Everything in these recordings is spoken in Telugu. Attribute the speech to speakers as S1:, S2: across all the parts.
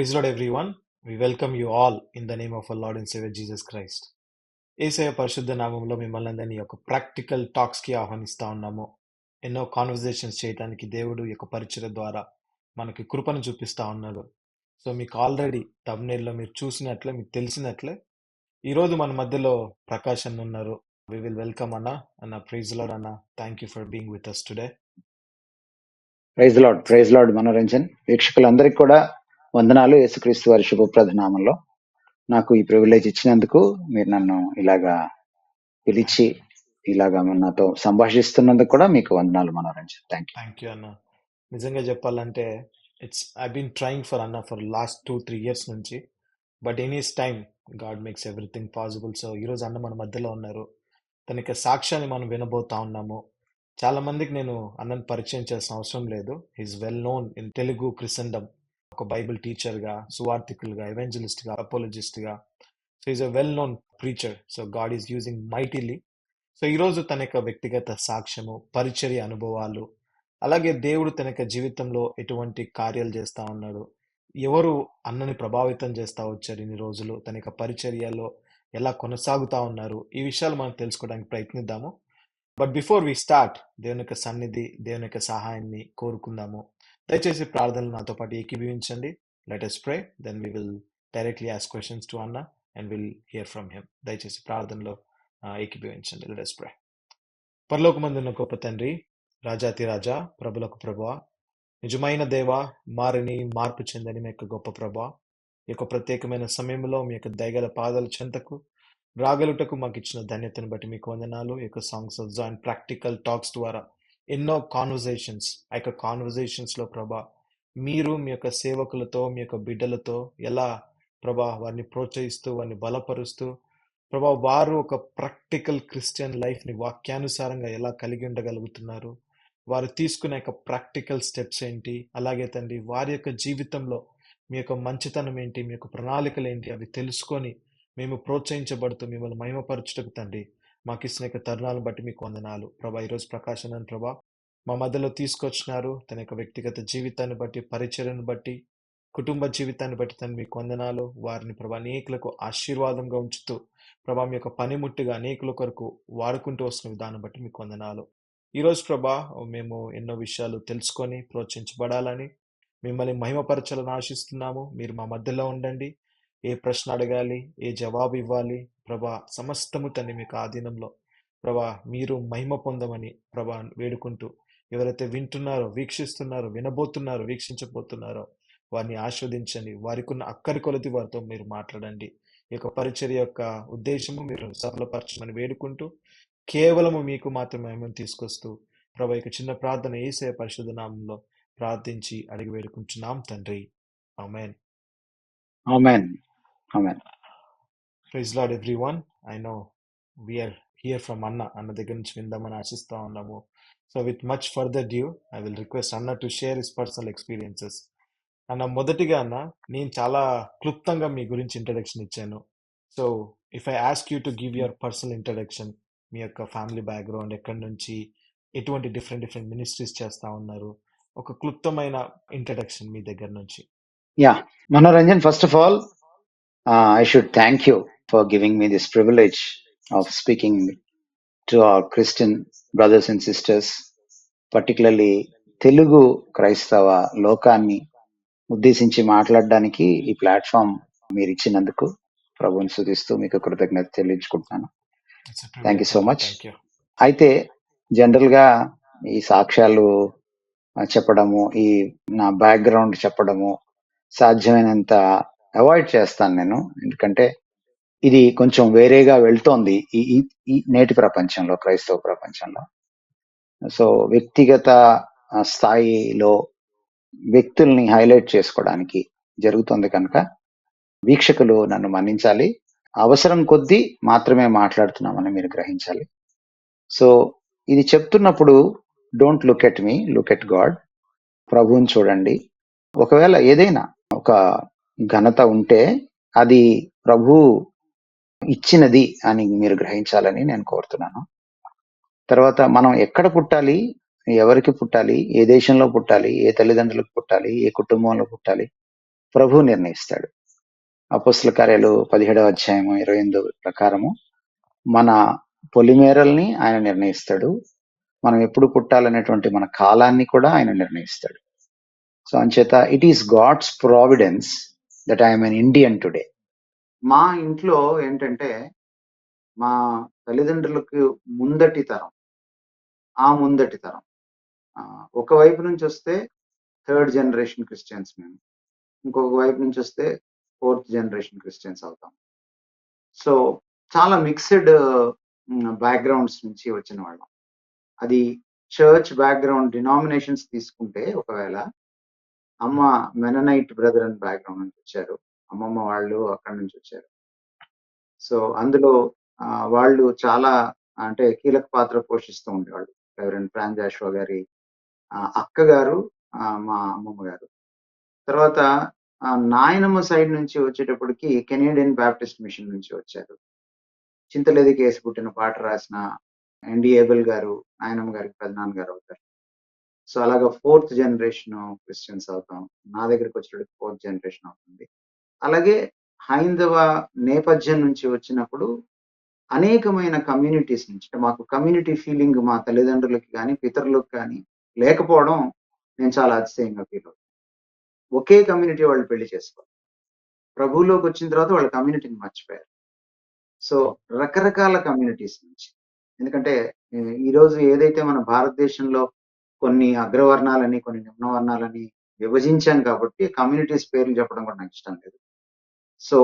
S1: Praise Lord everyone. We welcome you all in the name of our Lord and Savior Jesus Christ. యేసయ్య పరిశుద్ధ నామంలో మిమ్మల్ని అందరినీ యొక్క ప్రాక్టికల్ టాక్స్కి ఆహ్వానిస్తా ఉన్నాము. ఎన్నో కాన్వర్జేషన్స్ చేయడానికి దేవుడు యొక్క పరిచయం ద్వారా మనకి కృపను చూపిస్తా ఉన్నాడు. సో మీకు ఆల్రెడీ thumbnail-లో మీరు చూసినట్లే, మీకు తెలిసినట్లే ఈరోజు మన మధ్యలో ప్రకాష్ అన్న ఉన్నారు. We will welcome అన్న. ప్రైజ్ లార్డ్ అన్న. Thank you for being with us today.
S2: Praise lord Manoranjan. వీక్షకులందరికీ కూడా వందనాలు. యేసుక్రీస్తు వారి శుభప్రద నామంలో నాకు ఈ ప్రివిలేజ్ ఇచ్చినందుకు, మీరు నన్ను ఇలాగా పిలిచి ఇలాగా నాతో సంభాషిస్తున్నందుకు కూడా మీకు వందనాలు మనోరంజన్.
S1: థ్యాంక్ యూ అన్న. నిజంగా చెప్పాలంటే ఐ బీన్ ట్రయింగ్ ఫర్ అన్న ఫర్ లాస్ట్ 2-3 years నుంచి, but in is time God makes everything possible. So ఈరోజు అన్న మన మధ్యలో ఉన్నారు. తన యొక్క సాక్ష్యాన్ని మనం వినబోతా ఉన్నాము. చాలా మందికి నేను అన్నను పరిచయం చేసిన అవసరం లేదు. He's well known in Telugu Christendom. ఒక బైబిల్ టీచర్గా, సువార్థికులుగా, ఎవెంజలిస్ట్గా, అపోలజిస్ట్గా. So is a well known preacher. So God is using mightily. సో ఈరోజు తన యొక్క వ్యక్తిగత సాక్ష్యము, పరిచర్య అనుభవాలు, అలాగే దేవుడు తన యొక్క జీవితంలో ఎటువంటి కార్యాలు చేస్తా ఉన్నాడు, ఎవరు అన్నని ప్రభావితం చేస్తా వచ్చారు ఇన్ని రోజులు, తన యొక్క పరిచర్యలో ఎలా కొనసాగుతా ఉన్నారు, ఈ విషయాలు మనం తెలుసుకోవడానికి ప్రయత్నిద్దాము. బట్ బిఫోర్ వి స్టార్ట్, దేవుని యొక్క సన్నిధి, దేవుని యొక్క సహాయాన్ని కోరుకుందాము. దయచేసి ప్రార్థనలు నాతో పాటు ఏకీభవించండి. Let us pray, then we will directly ask questions to Anna and we'll hear from him. దయచేసి ప్రార్థనలో ఏకీభవించండి. Let us pray. పరలోకమందున్న గొప్ప తండ్రి, రాజాతి రాజా, ప్రభులకు ప్రభువా, నిజమైన దేవ, మారని మార్పు చెందని మీ యొక్క గొప్ప ప్రభా, ఈ యొక్క ప్రత్యేకమైన సమయంలో మీ యొక్క దయగల పాదాల చెంతకు రాగలుటకు మాకు ఇచ్చిన ధన్యతను బట్టి మీకు వందనాలు. ఈ యొక్క songs of join practical talks ద్వారా ఎన్నో కాన్వర్జేషన్స్, ఆ యొక్క కాన్వర్జేషన్స్లో ప్రభా మీరు మీ యొక్క సేవకులతో, మీ యొక్క బిడ్డలతో ఎలా ప్రభా వారిని ప్రోత్సహిస్తూ, వారిని బలపరుస్తూ ప్రభా వారు ఒక ప్రాక్టికల్ క్రిస్టియన్ లైఫ్ని వాక్యానుసారంగా ఎలా కలిగి ఉండగలుగుతున్నారు, వారు తీసుకునే యొక్క ప్రాక్టికల్ స్టెప్స్ ఏంటి, అలాగే తండ్రి వారి యొక్క జీవితంలో మీ యొక్క మంచితనం ఏంటి, మీ యొక్క ప్రణాళికలు ఏంటి, అవి తెలుసుకొని మేము ప్రోత్సహించబడుతూ మిమ్మల్ని మహిమపరచుటకు తండ్రి మాకు ఇచ్చిన యొక్క తరుణాలను బట్టి మీకు వందనాలు ప్రభా. ఈరోజు ప్రకాశనని ప్రభా మా మధ్యలో తీసుకొచ్చినారు. తన యొక్క వ్యక్తిగత జీవితాన్ని బట్టి, పరిచర్యను బట్టి, కుటుంబ జీవితాన్ని బట్టి తను మీకు వందనాలు. వారిని ప్రభా అనేకులకు ఆశీర్వాదంగా ఉంచుతూ ప్రభా మీ యొక్క పనిముట్టుగా అనేకుల కొరకు వాడుకుంటూ వస్తున్న విధానం బట్టి మీకు వందనాలు. ఈరోజు ప్రభా మేము ఎన్నో విషయాలు తెలుసుకొని ప్రోత్సహించబడాలని, మిమ్మల్ని మహిమపరచాలని ఆశిస్తున్నాము. మీరు మా మధ్యలో ఉండండి. ఏ ప్రశ్న అడగాలి, ఏ జవాబు ఇవ్వాలి ప్రభా, సమస్తము తండ్రి మీకు ఆధీనంలో ప్రభా మీరు మహిమ పొందమని ప్రభా వేడుకుంటూ, ఎవరైతే వింటున్నారో, వీక్షిస్తున్నారో, వినబోతున్నారో, వీక్షించబోతున్నారో వారిని ఆస్వాదించండి. వారికి ఉన్న అక్కరి కొలది వారితో మీరు మాట్లాడండి. ఈ యొక్క పరిచర్య యొక్క ఉద్దేశము మీరు సఫలపరచమని వేడుకుంటూ, కేవలము మీకు మాత్రమే మహిమను తీసుకొస్తూ ప్రభా యొక్క చిన్న ప్రార్థన యేసయ్య పరిశుద్ధ నామంలో ప్రార్థించి అడిగి వేడుకుంటున్నాం తండ్రి. Amen.
S2: Amen. Amen.
S1: Praise lord everyone. I know we are here from అన్న దగ్గర నుంచి విందామని ఆశిస్తా ఉన్నాము. So with much further due I will request అన్న to share his personal experiences. అన్న మొదటిగా అన్న, నేను చాలా క్లుప్తంగా మీ గురించి ఇంట్రడక్షన్ ఇచ్చాను. So if I ask you to give your personal introduction, మీ యొక్క ఫ్యామిలీ బ్యాక్గ్రౌండ్, ఎక్కడి నుంచి ఎటువంటి డిఫరెంట్ మినిస్ట్రీస్ చేస్తా ఉన్నారు, ఒక క్లుప్తమైన ఇంట్రడక్షన్ మీ దగ్గర నుంచి.
S2: Manoranjan, first of all I should thank you for giving me this privilege of speaking to our Christian brothers and sisters, particularly Telugu క్రైస్తవ లోకాన్ని ఉద్దేశించి మాట్లాడడానికి ఈ ప్లాట్ఫామ్ మీరు ఇచ్చినందుకు ప్రభువుని స్తుతిస్తూ మీకు కృతజ్ఞత చెల్లించుకుంటున్నాను. Thank you so much. అయితే జనరల్ గా ఈ సాక్ష్యాలు చెప్పడము, ఈ నా బ్యాక్గ్రౌండ్ చెప్పడము సాధ్యమైనంత అవాయిడ్ చేస్తాను నేను, ఎందుకంటే ఇది కొంచెం వేరేగా వెళ్తోంది ఈ నేటి ప్రపంచంలో, క్రైస్తవ ప్రపంచంలో. సో వ్యక్తిగత స్థాయిలో వ్యక్తుల్ని హైలైట్ చేసుకోవడానికి జరుగుతుంది కనుక వీక్షకులు నన్ను మన్నించాలి. అవసరం కొద్దీ మాత్రమే మాట్లాడుతున్నామని మీరు గ్రహించాలి. సో ఇది చెప్తున్నప్పుడు don't look at me, look at God. ప్రభువుని చూడండి. ఒకవేళ ఏదైనా ఒక ఘనత ఉంటే అది ప్రభు ఇచ్చినది అని మీరు గ్రహించాలని నేను కోరుతున్నాను. తర్వాత మనం ఎక్కడ పుట్టాలి, ఎవరికి పుట్టాలి, ఏ దేశంలో పుట్టాలి, ఏ తల్లిదండ్రులకు పుట్టాలి, ఏ కుటుంబంలో పుట్టాలి, ప్రభు నిర్ణయిస్తాడు. అపోస్తల కార్యాలు 17వ అధ్యాయము 28 ప్రకారము మన పొలిమేరల్ని ఆయన నిర్ణయిస్తాడు. మనం ఎప్పుడు పుట్టాలనేటువంటి మన కాలాన్ని కూడా ఆయన నిర్ణయిస్తాడు. సో అంచేత it is God's providence that I am an Indian today. మా ఇంట్లో ఏంటంటే మా తల్లిదండ్రులకు ముందటి తరం ఒకవైపు నుంచి వస్తే థర్డ్ జనరేషన్ క్రిస్టియన్స్ మేము, ఇంకొక వైపు నుంచి వస్తే ఫోర్త్ జనరేషన్ క్రిస్టియన్స్ అవుతాం. సో చాలా మిక్స్డ్ బ్యాక్గ్రౌండ్స్ నుంచి వచ్చిన వాళ్ళం. అది చర్చ్ బ్యాక్గ్రౌండ్ డినామినేషన్స్ తీసుకుంటే ఒకవేళ అమ్మ మెననైట్ బ్రదర్ అండ్ బ్యాక్గ్రౌండ్ నుంచి వచ్చారు, అమ్మమ్మ వాళ్ళు అక్కడి నుంచి వచ్చారు. సో అందులో వాళ్ళు చాలా అంటే కీలక పాత్ర పోషిస్తూ ఉండేవాళ్ళు. రెవరెండ్ ఫ్రాన్ జాషువా గారి అక్కగారు మా అమ్మమ్మ గారు. తర్వాత నాయనమ్మ సైడ్ నుంచి వచ్చేటప్పటికి కెనేడియన్ బ్యాప్టిస్ట్ మిషన్ నుంచి వచ్చారు. చింతలేది కేసు పుట్టిన పాట రాసిన ఎన్డి ఏబెల్ గారు నాయనమ్మ గారికి పెదనాన్న గారు అవుతారు. సో అలాగా ఫోర్త్ జనరేషన్ క్రిస్టియన్స్ అవుతాం. నా దగ్గరికి వచ్చేటప్పటికి ఫోర్త్ జనరేషన్ అవుతుంది. అలాగే హైందవ నేపథ్యం నుంచి వచ్చినప్పుడు అనేకమైన కమ్యూనిటీస్ నుంచి, మాకు కమ్యూనిటీ ఫీలింగ్ మా తల్లిదండ్రులకి కానీ పితరులకు కానీ లేకపోవడం నేను చాలా అతిశయంగా ఫీల్ అవుతాను. ఒకే కమ్యూనిటీ వాళ్ళు పెళ్లి చేసుకోవాలి. ప్రభువులోకి వచ్చిన తర్వాత వాళ్ళ కమ్యూనిటీని మర్చిపోయారు. సో రకరకాల కమ్యూనిటీస్ నుంచి, ఎందుకంటే ఈరోజు ఏదైతే మన భారతదేశంలో కొన్ని అగ్రవర్ణాలని కొన్ని నిమ్నవర్ణాలని విభజించాం కాబట్టి కమ్యూనిటీస్ పేర్లు చెప్పడం కూడా నాకు ఇష్టం లేదు. సో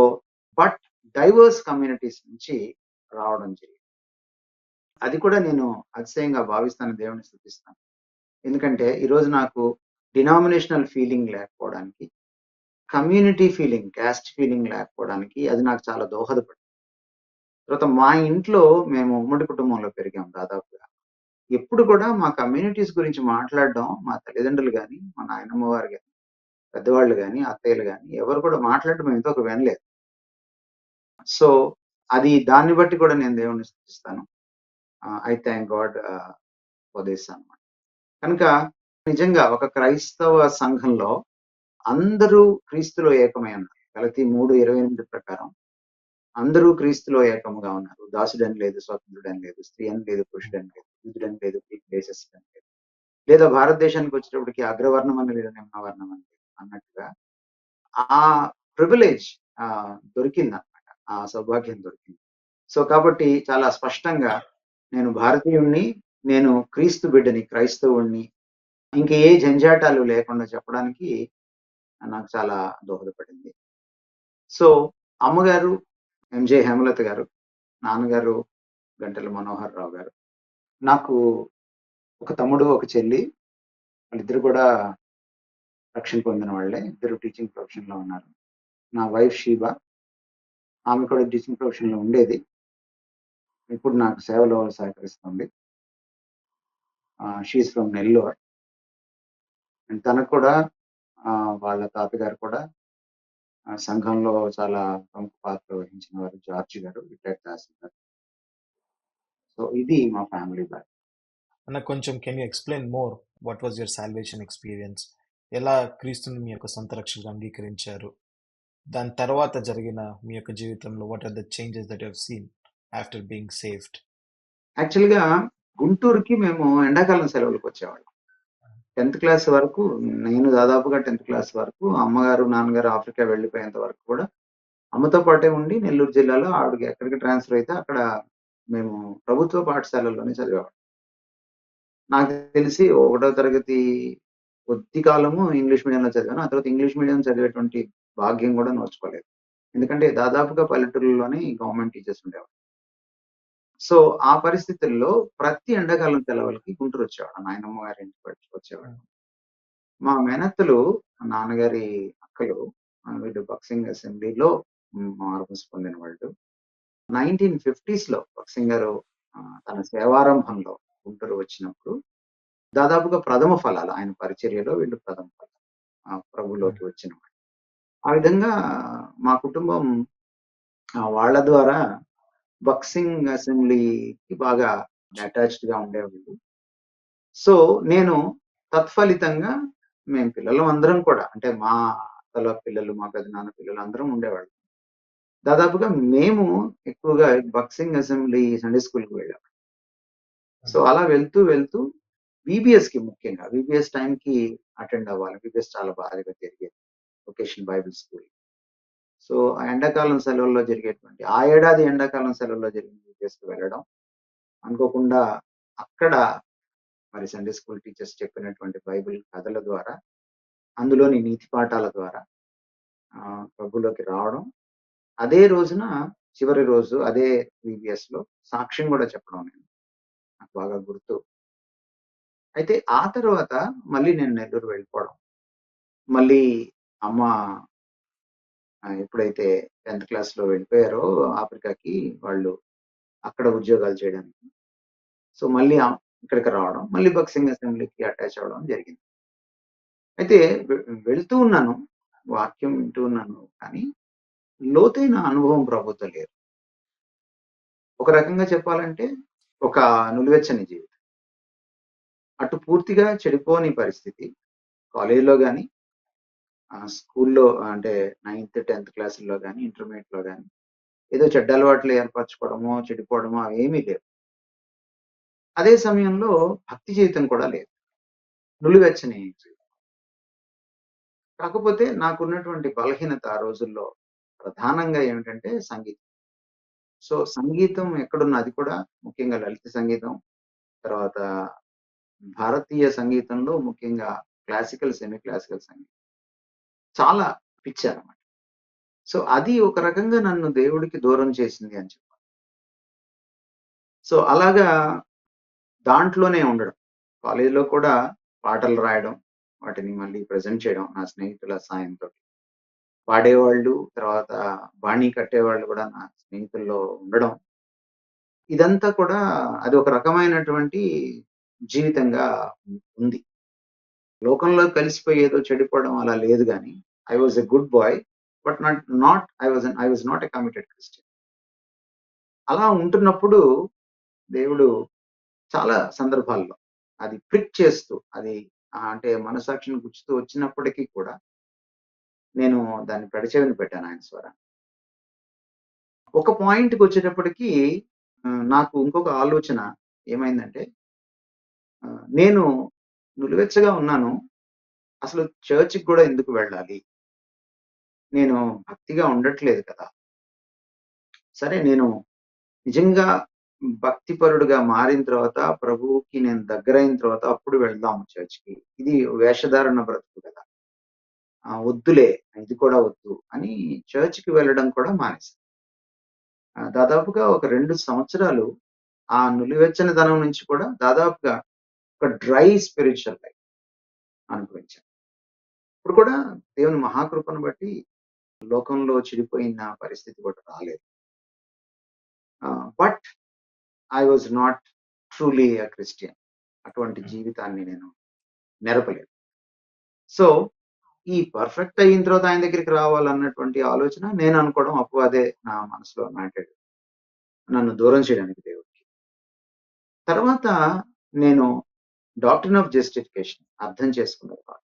S2: బట్ డైవర్స్ కమ్యూనిటీస్ నుంచి రావడం జరిగింది. అది కూడా నేను అతిశయంగా భావిస్తాను, దేవుని స్తుతిస్తాను. ఎందుకంటే ఈరోజు నాకు డినామినేషనల్ ఫీలింగ్ లేకపోవడానికి, కమ్యూనిటీ ఫీలింగ్, క్యాస్ట్ ఫీలింగ్ లేకపోవడానికి అది నాకు చాలా దోహదపడింది. తర్వాత మా ఇంట్లో మేము ఉమ్మడి కుటుంబంలో పెరిగాం దాదాపుగా. ఎప్పుడు కూడా మా కమ్యూనిటీస్ గురించి మాట్లాడడం మా తల్లిదండ్రులు కానీ మా నాయనమ్మ వారు కానీ పెద్దవాళ్ళు కానీ అత్తయ్యలు కానీ ఎవరు కూడా మాట్లాడడం ఎంతో ఒక వినలేదు. సో అది దాన్ని బట్టి కూడా నేను దేవుణ్ణి స్తుతిస్తాను. I thank God for this అన్నమాట. కనుక నిజంగా ఒక క్రైస్తవ సంఘంలో అందరూ క్రీస్తులో ఏకమై ఉన్నారు. గలతీ 3:28 ప్రకారం అందరూ క్రీస్తులో ఏకముగా ఉన్నారు. దాసుడని లేదు, స్వతంత్రుడని లేదు, స్త్రీ అని లేదు, పురుషుడని లేదు, యూదుడని లేదు, గ్రీక్ దేశస్థుడని లేదు, లేదా భారతదేశానికి వచ్చేటప్పటికి అగ్రవర్ణం అని లేదు, నిమ్నవర్ణం అని లేదు అన్నట్టుగా ఆ ప్రివిలేజ్ దొరికింది అన్నమాట, ఆ సౌభాగ్యం దొరికింది. సో కాబట్టి చాలా స్పష్టంగా నేను భారతీయుణ్ణి, నేను క్రీస్తు బిడ్డని, క్రైస్తవుణ్ణి, ఇంక ఏ జంజాటాలు లేకుండా చెప్పడానికి నాకు చాలా దోహదపడింది. సో అమ్మగారు ఎంజే హేమలత గారు, నాన్నగారు గంటల మనోహర్ రావు గారు, నాకు ఒక తమ్ముడు ఒక చెల్లి, వాళ్ళిద్దరు కూడా రక్షణ పొందిన వాళ్ళే, ఇద్దరు టీచింగ్ ప్రొఫెషన్ లో ఉన్నారు. నా వైఫ్ షీబా, ఆమె కూడా టీచింగ్ ప్రొఫెషన్ లో ఉండేది, ఇప్పుడు నాకు సేవలో సహకరిస్తుంది. She's from Nellore. అండ్ తనకు కూడా వాళ్ళ తాతగారు కూడా సంఘంలో చాలా ప్రముఖ పాత్ర వహించిన వారు, జార్జి గారు, రిటైర్డ్ తహసీల్దార్. సో ఇది మా ఫ్యామిలీ బ్యాక్.
S1: అన్న కొంచెం can you explain more what was your salvation experience? ఎలా క్రీస్తుని మీ యొక్క సొంత రక్షకుగా అంగీకరించారు? దాని తర్వాత జరిగిన మీ యొక్క జీవితంలో what are the changes that you have seen after being saved?
S2: యాక్చువల్గా గుంటూరుకి మేము ఎండాకాలం సెలవులకు వచ్చేవాళ్ళం. 10th క్లాస్ వరకు, నేను దాదాపుగా 10th క్లాస్ వరకు అమ్మగారు నాన్నగారు ఆఫ్రికా వెళ్ళిపోయేంత వరకు కూడా అమ్మతో పాటే ఉండి నెల్లూరు జిల్లాలో ఆవిడకి ఎక్కడికి ట్రాన్స్ఫర్ అయితే అక్కడ మేము ప్రభుత్వ పాఠశాలలోనే చదివేవాళ్ళం. నాకు తెలిసి 1వ తరగతి కొద్ది కాలము ఇంగ్లీష్ మీడియంలో చదివాను. ఆ తర్వాత ఇంగ్లీష్ మీడియం చదివేటువంటి భాగ్యం కూడా నోచుకోలేదు, ఎందుకంటే దాదాపుగా పల్లెటూరులోనే గవర్నమెంట్ టీచర్స్ ఉండేవారు. సో ఆ పరిస్థితుల్లో ప్రతి ఎండాకాలం సెలవులకి గుంటూరు వచ్చేవాడు, నాయనమ్మ గారి ఇంటికి వచ్చేవాడు. మా మేనత్తలు, నాన్నగారి అక్కలు, వీళ్ళు బక్సింగ్ అసెంబ్లీలో మార్పుస్ పొందిన వాళ్ళు. 1950s లో బక్సింగ్ గారు తన సేవారంభంలో గుంటూరు వచ్చినప్పుడు దాదాపుగా ప్రథమ ఫలాలు ఆయన పరిచర్యలో వీళ్ళు ప్రథమ ఫలాలు ప్రభులోకి వచ్చిన వాళ్ళు. ఆ విధంగా మా కుటుంబం వాళ్ళ ద్వారా బక్సింగ్ అసెంబ్లీకి బాగా అటాచ్డ్ గా ఉండేవాళ్ళు. సో నేను తత్ఫలితంగా మేము పిల్లలం అందరం కూడా, అంటే మా భర్తల పిల్లలు, మా పెదనాన్న పిల్లలు అందరం ఉండేవాళ్ళం. దాదాపుగా మేము ఎక్కువగా బక్సింగ్ అసెంబ్లీ సండే స్కూల్‌కి వెళ్ళాం. సో, అలా వెళ్తూ, వెళ్తూ వీబీఎస్‌కి ముఖ్యంగా వీబీఎస్ టైంకి అటెండ్ అవ్వాలి. వీబీఎస్ చాలా బాగా జరిగేది. Vocational Bible school. సో, ఆ ఎండాకాలం సెలవుల్లో జరిగేటువంటి ఆ ఏడాది ఎండాకాలం సెలవుల్లో జరిగిన వీబీఎస్‌కి వెళ్ళడం. అనుకోకుండా అక్కడ మరి సండే స్కూల్ టీచర్స్ చెప్పినటువంటి బైబిల్ కథల ద్వారా, అందులోని నీతి పాఠాల ద్వారా ప్రభువులోకి రావడం. అదే రోజున చివరి రోజు అదే వీబీఎస్‌లో సాక్ష్యం గూడా చెప్పడం నేను. నాకు బాగా గుర్తు. అయితే ఆ తర్వాత మళ్ళీ నేను నెల్లూరు వెళ్ళిపోవడం. మళ్ళీ అమ్మ ఎప్పుడైతే 10థ్ క్లాస్‌లో వెళ్ళిపోయారో ఆఫ్రికాకి వాళ్ళు అక్కడ ఉద్యోగాలు చేయడానికి. సో, మళ్ళీ ఇక్కడికి రావడం. మళ్ళీ బక్సింగ్ అసెంబ్లీకి అటాచ్ అవ్వడం జరిగింది. అయితే వె వెళ్తూ ఉన్నాను. వాక్యం వింటూ ఉన్నాను. కానీ లోతైన అనుభవం ప్రభుతో లేదు. ఒక రకంగా చెప్పాలంటే ఒక నులివెచ్చని జీవితం. అటు పూర్తిగా చెడిపోని పరిస్థితి. కాలేజీలో గాని, స్కూల్లో అంటే 9థ్, 10థ్ క్లాసుల్లో గాని, ఇంటర్మీడియేట్‌లో గాని ఏదో చెడ్డ అలవాట్లు ఏర్పరచుకోవడమో, చెడిపోవడమో అవేమీ లేవు. అదే సమయంలో భక్తి జీవితం కూడా లేదు. నులివెచ్చని జీవితం. కాకపోతే నాకున్నటువంటి బలహీనత ఆ రోజుల్లో ప్రధానంగా ఏమిటంటే సంగీతం. సో, సంగీతం ఎక్కడున్నా అది కూడా ముఖ్యంగా లలిత సంగీతం, తర్వాత భారతీయ సంగీతంలో ముఖ్యంగా క్లాసికల్, సెమీ క్లాసికల్ సంగీతం. చాలా పిచ్చనమాట. సో, అది ఒక రకంగా నన్ను దేవుడికి దూరం చేసింది అని చెప్పాలి. సో, అలాగా దాంట్లోనే ఉండడం. కాలేజీలో కూడా పాటలు రాయడం, వాటిని మళ్ళీ ప్రెజెంట్ చేయడం నా స్నేహితుల సాయంతో. పాడేవాళ్ళు, తర్వాత బాణీ కట్టేవాళ్ళు కూడా నా స్నేహితుల్లో ఉండడం. ఇదంతా కూడా అది ఒక రకమైనటువంటి జీవితంగా ఉంది. లోకంలో కలిసిపోయి ఏదో చెడిపోవడం అలా లేదు గానీ, I was a good boy. But I was not a committed Christian. అలా ఉంటున్నప్పుడు దేవుడు చాలా సందర్భాల్లో అది ప్రిక్ చేస్తూ అది అంటే మనసాక్షిని గుచ్చుతూ వచ్చినప్పటికీ కూడా నేను దాన్ని పెడచెవిన పెట్టాను ఆయన స్వరాన్ని. ఒక పాయింట్‌కొచ్చేటప్పటికి నాకు ఇంకొక ఆలోచన ఏమైందంటే నేను నులివెచ్చగా ఉన్నాను. అసలు చర్చ్‌కి గూడా ఎందుకు వెళ్ళాలి? నేను భక్తిగా ఉండట్లేదు కదా! సరే నేను నిజంగా భక్తిపరుడుగా మారిన తర్వాత, ప్రభువుకి నేను దగ్గరైన తర్వాత అప్పుడు వెళ్దాం చర్చ్‌కి. ఇది వేషధారణ బ్రతుకు కదా! వద్దులే ఇది కూడా వద్దు అని చర్చ్‌కి వెళ్ళడం కూడా మానేశాను. దాదాపుగా ఒక 2 సంవత్సరాలు ఆ నులివెచ్చనిదనం నుంచి కూడా దాదాపుగా ఒక డ్రై స్పిరిచ్యువల్ లైఫ్ అనుభవించాను. ఇప్పుడు కూడా దేవుని మహాకృపను బట్టి లోకంలో చెడిపోయిన పరిస్థితి కూడా రాలేదు. But I was not truly a Christian. అటువంటి జీవితాన్ని నేను నెరపలేదు. సో, ఈ పర్ఫెక్ట్ అయిన తర్వాత ఆయన దగ్గరికి రావాలన్నటువంటి ఆలోచన నేను అనుకోవడం అపవాదే నా మనసులో నాటాడు. నన్ను దూరం చేయడానికి దేవుడికి. తర్వాత నేను డాక్ట్రిన్ ఆఫ్ జస్టిఫికేషన్ అర్థం చేసుకునేవాడిని.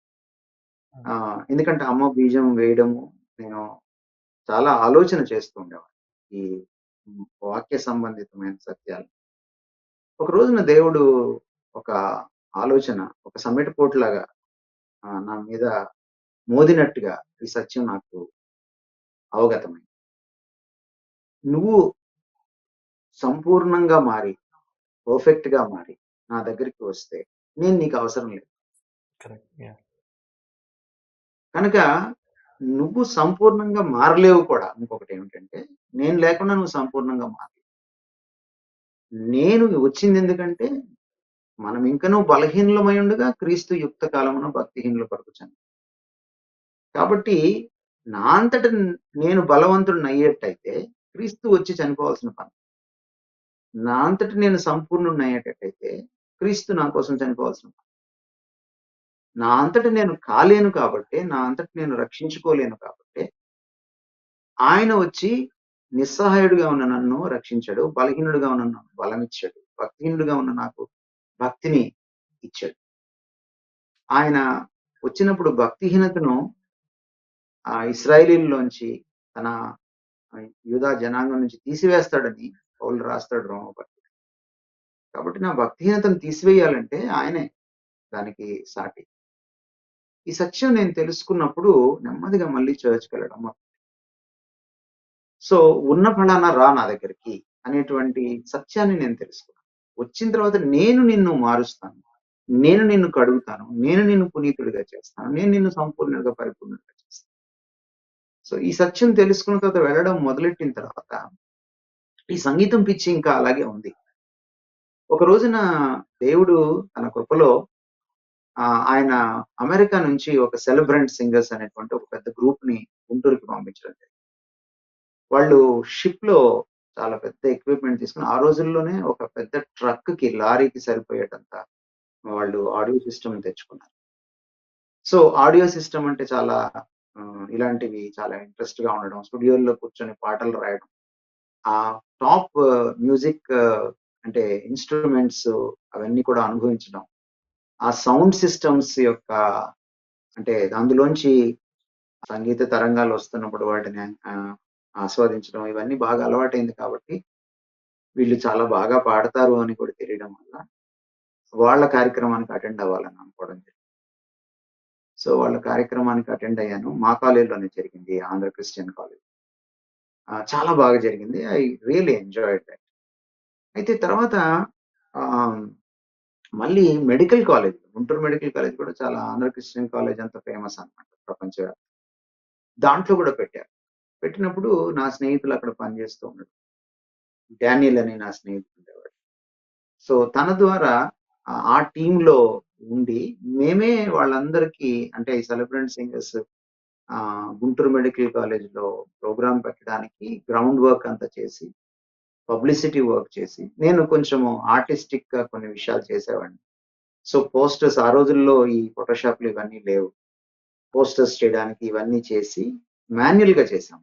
S2: ఎందుకంటే అమ్మ బీజం వేయడము నేను చాలా ఆలోచన చేస్తూ ఉండేవాడిని. ఈ వాక్య సంబంధితమైన సత్యాలు. ఒక రోజున దేవుడు ఒక ఆలోచన, ఒక సమ్మెటపోటులాగా నా మీద మోదినట్టుగా ఈ సత్యం నాకు అవగతమైంది. నువ్వు సంపూర్ణంగా మారి, పర్ఫెక్ట్‌గా మారి నా దగ్గరికి వస్తే నేను నీకు అవసరం లేదు.
S1: కరెక్ట్. యాహ్!
S2: కనుక నువ్వు సంపూర్ణంగా మారలేవు కూడా. ఇంకొకటేమిటంటే నేను లేకుండా నువ్వు సంపూర్ణంగా మారలేవు. నేను వచ్చిందెందుకంటే మనం ఇంకనూ బలహీనులమై ఉండగా క్రీస్తు యుక్త కాలమున భక్తిహీనుల పరకుచను. కాబట్టి నా అంతట నేను బలవంతుడినయ్యేట్టయితే క్రీస్తు వచ్చి చనిపోవాల్సిన పని. నా అంతట నేను సంపూర్ణుడినయ్యేటట్టయితే క్రీస్తు నా కోసం చనిపోవాల్సిన పని. నా అంతట నేను కాలేను కాబట్టే, నా అంతట నేను రక్షించుకోలేను కాబట్టే, ఆయన వచ్చి నిస్సహాయుడుగా ఉన్న నన్ను రక్షించాడు. బలహీనుడుగా ఉన్న నన్ను బలమిచ్చాడు. భక్తిహీనుడుగా ఉన్న నాకు భక్తిని ఇచ్చాడు. ఆయన వచ్చినప్పుడు భక్తిహీనతను ఆ ఇశ్రాయేలీయుల్లోంచి తన యూదా జనాంగం నుంచి తీసివేస్తాడని పౌలు రాస్తాడు రోమపత్రిక. కాబట్టి నా భక్తిహీనతను తీసివేయాలంటే ఆయనే దానికి సాటి. ఈ సత్యం నేను తెలుసుకున్నప్పుడు నెమ్మదిగా మళ్ళీ చర్చ్‌కి వెళ్ళడం సో ఉన్న ఫలానా రా నా దగ్గరికి అనేటువంటి సత్యాన్ని నేను తెలుసుకున్నాను. వచ్చిన తర్వాత నేను నిన్ను మారుస్తాను. నేను నిన్ను కడుగుతాను. నేను నిన్ను పునీతుడిగా చేస్తాను. నేను నిన్ను సంపూర్ణంగా పరిపూర్ణుడిగా చేస్తాను. సో ఈ సత్యం తెలుసుకున్న తర్వాత వెళ్ళడం మొదలెట్టిన తర్వాత ఈ సంగీతం పిచ్చి ఇంకా అలాగే ఉంది. ఒక రోజున దేవుడు తన కృపలో ఆయన అమెరికా నుంచి ఒక సెలబ్రెంట్ సింగర్స్ అనేటువంటి ఒక పెద్ద గ్రూప్‌ని గుంటూరుకి పంపించడం జరిగింది. వాళ్ళు షిప్‌లో చాలా పెద్ద ఎక్విప్‌మెంట్ తీసుకొని ఆ రోజుల్లోనే ఒక పెద్ద ట్రక్‌కి, లారీకి సరిపోయేటంత వాళ్ళు ఆడియో సిస్టమ్‌ని తెచ్చుకున్నారు. సో, ఆడియో సిస్టమ్ అంటే చాలా ఇలాంటివి చాలా ఇంట్రెస్ట్‌గా ఉండడం, స్టూడియోల్లో కూర్చొని పాటలు రాయడం. ఆ టాప్ మ్యూజిక్ అంటే ఇన్‌స్ట్రుమెంట్స్ అవన్నీ కూడా అనుభవించడం. ఆ సౌండ్ సిస్టమ్స్ యొక్క అంటే అందులోంచి సంగీత తరంగాలు వస్తున్నప్పుడు వాటిని ఆస్వాదించడం ఇవన్నీ బాగా అలవాటైంది కాబట్టి వీళ్ళు చాలా బాగా పాడతారు అని కూడా తెలియడం వల్ల వాళ్ళ కార్యక్రమానికి అటెండ్ అవ్వాలని అనుకోవడం జరిగింది. సో వాళ్ళ కార్యక్రమానికి అటెండ్ అయ్యాను. మా కాలేజ్‌లోనే జరిగింది. Andhra Christian college. చాలా బాగా జరిగింది. I really enjoyed that. అయితే తర్వాత ఆహ్, మళ్ళీ medical college, Guntur medical college కూడా చాలా ఆంధ్ర క్రిస్టియన్ కాలేజ్ అంత ఫేమస్ అన్నమాట ప్రపంచవ్యాప్తంగా. దాంట్లో కూడా పెట్టారు. పెట్టినప్పుడు నా స్నేహితులు అక్కడ పనిచేస్తూ ఉన్నారు. డానియల్ అని నా స్నేహితుడు ఉండేవాడు. సో తన ద్వారా ఆ టీమ్‌లో ఉండి మేమే వాళ్ళందరికీ అంటే ఈ సెలబ్రెంట్ సింగర్స్ గుంటూరు మెడికల్ కాలేజ్‌లో ప్రోగ్రామ్ పెట్టడానికి గ్రౌండ్ వర్క్ అంతా చేసి, పబ్లిసిటీ వర్క్ చేసి, నేను కొంచెము ఆర్టిస్టిక్‌గా కొన్ని విషయాలు చేసేవాడిని. సో, పోస్టర్స్ ఆ రోజుల్లో ఈ ఫోటోషాప్‌లు ఇవన్నీ లేవు. పోస్టర్స్ చేయడానికి ఇవన్నీ చేసి మాన్యుయల్‌గా చేశాం.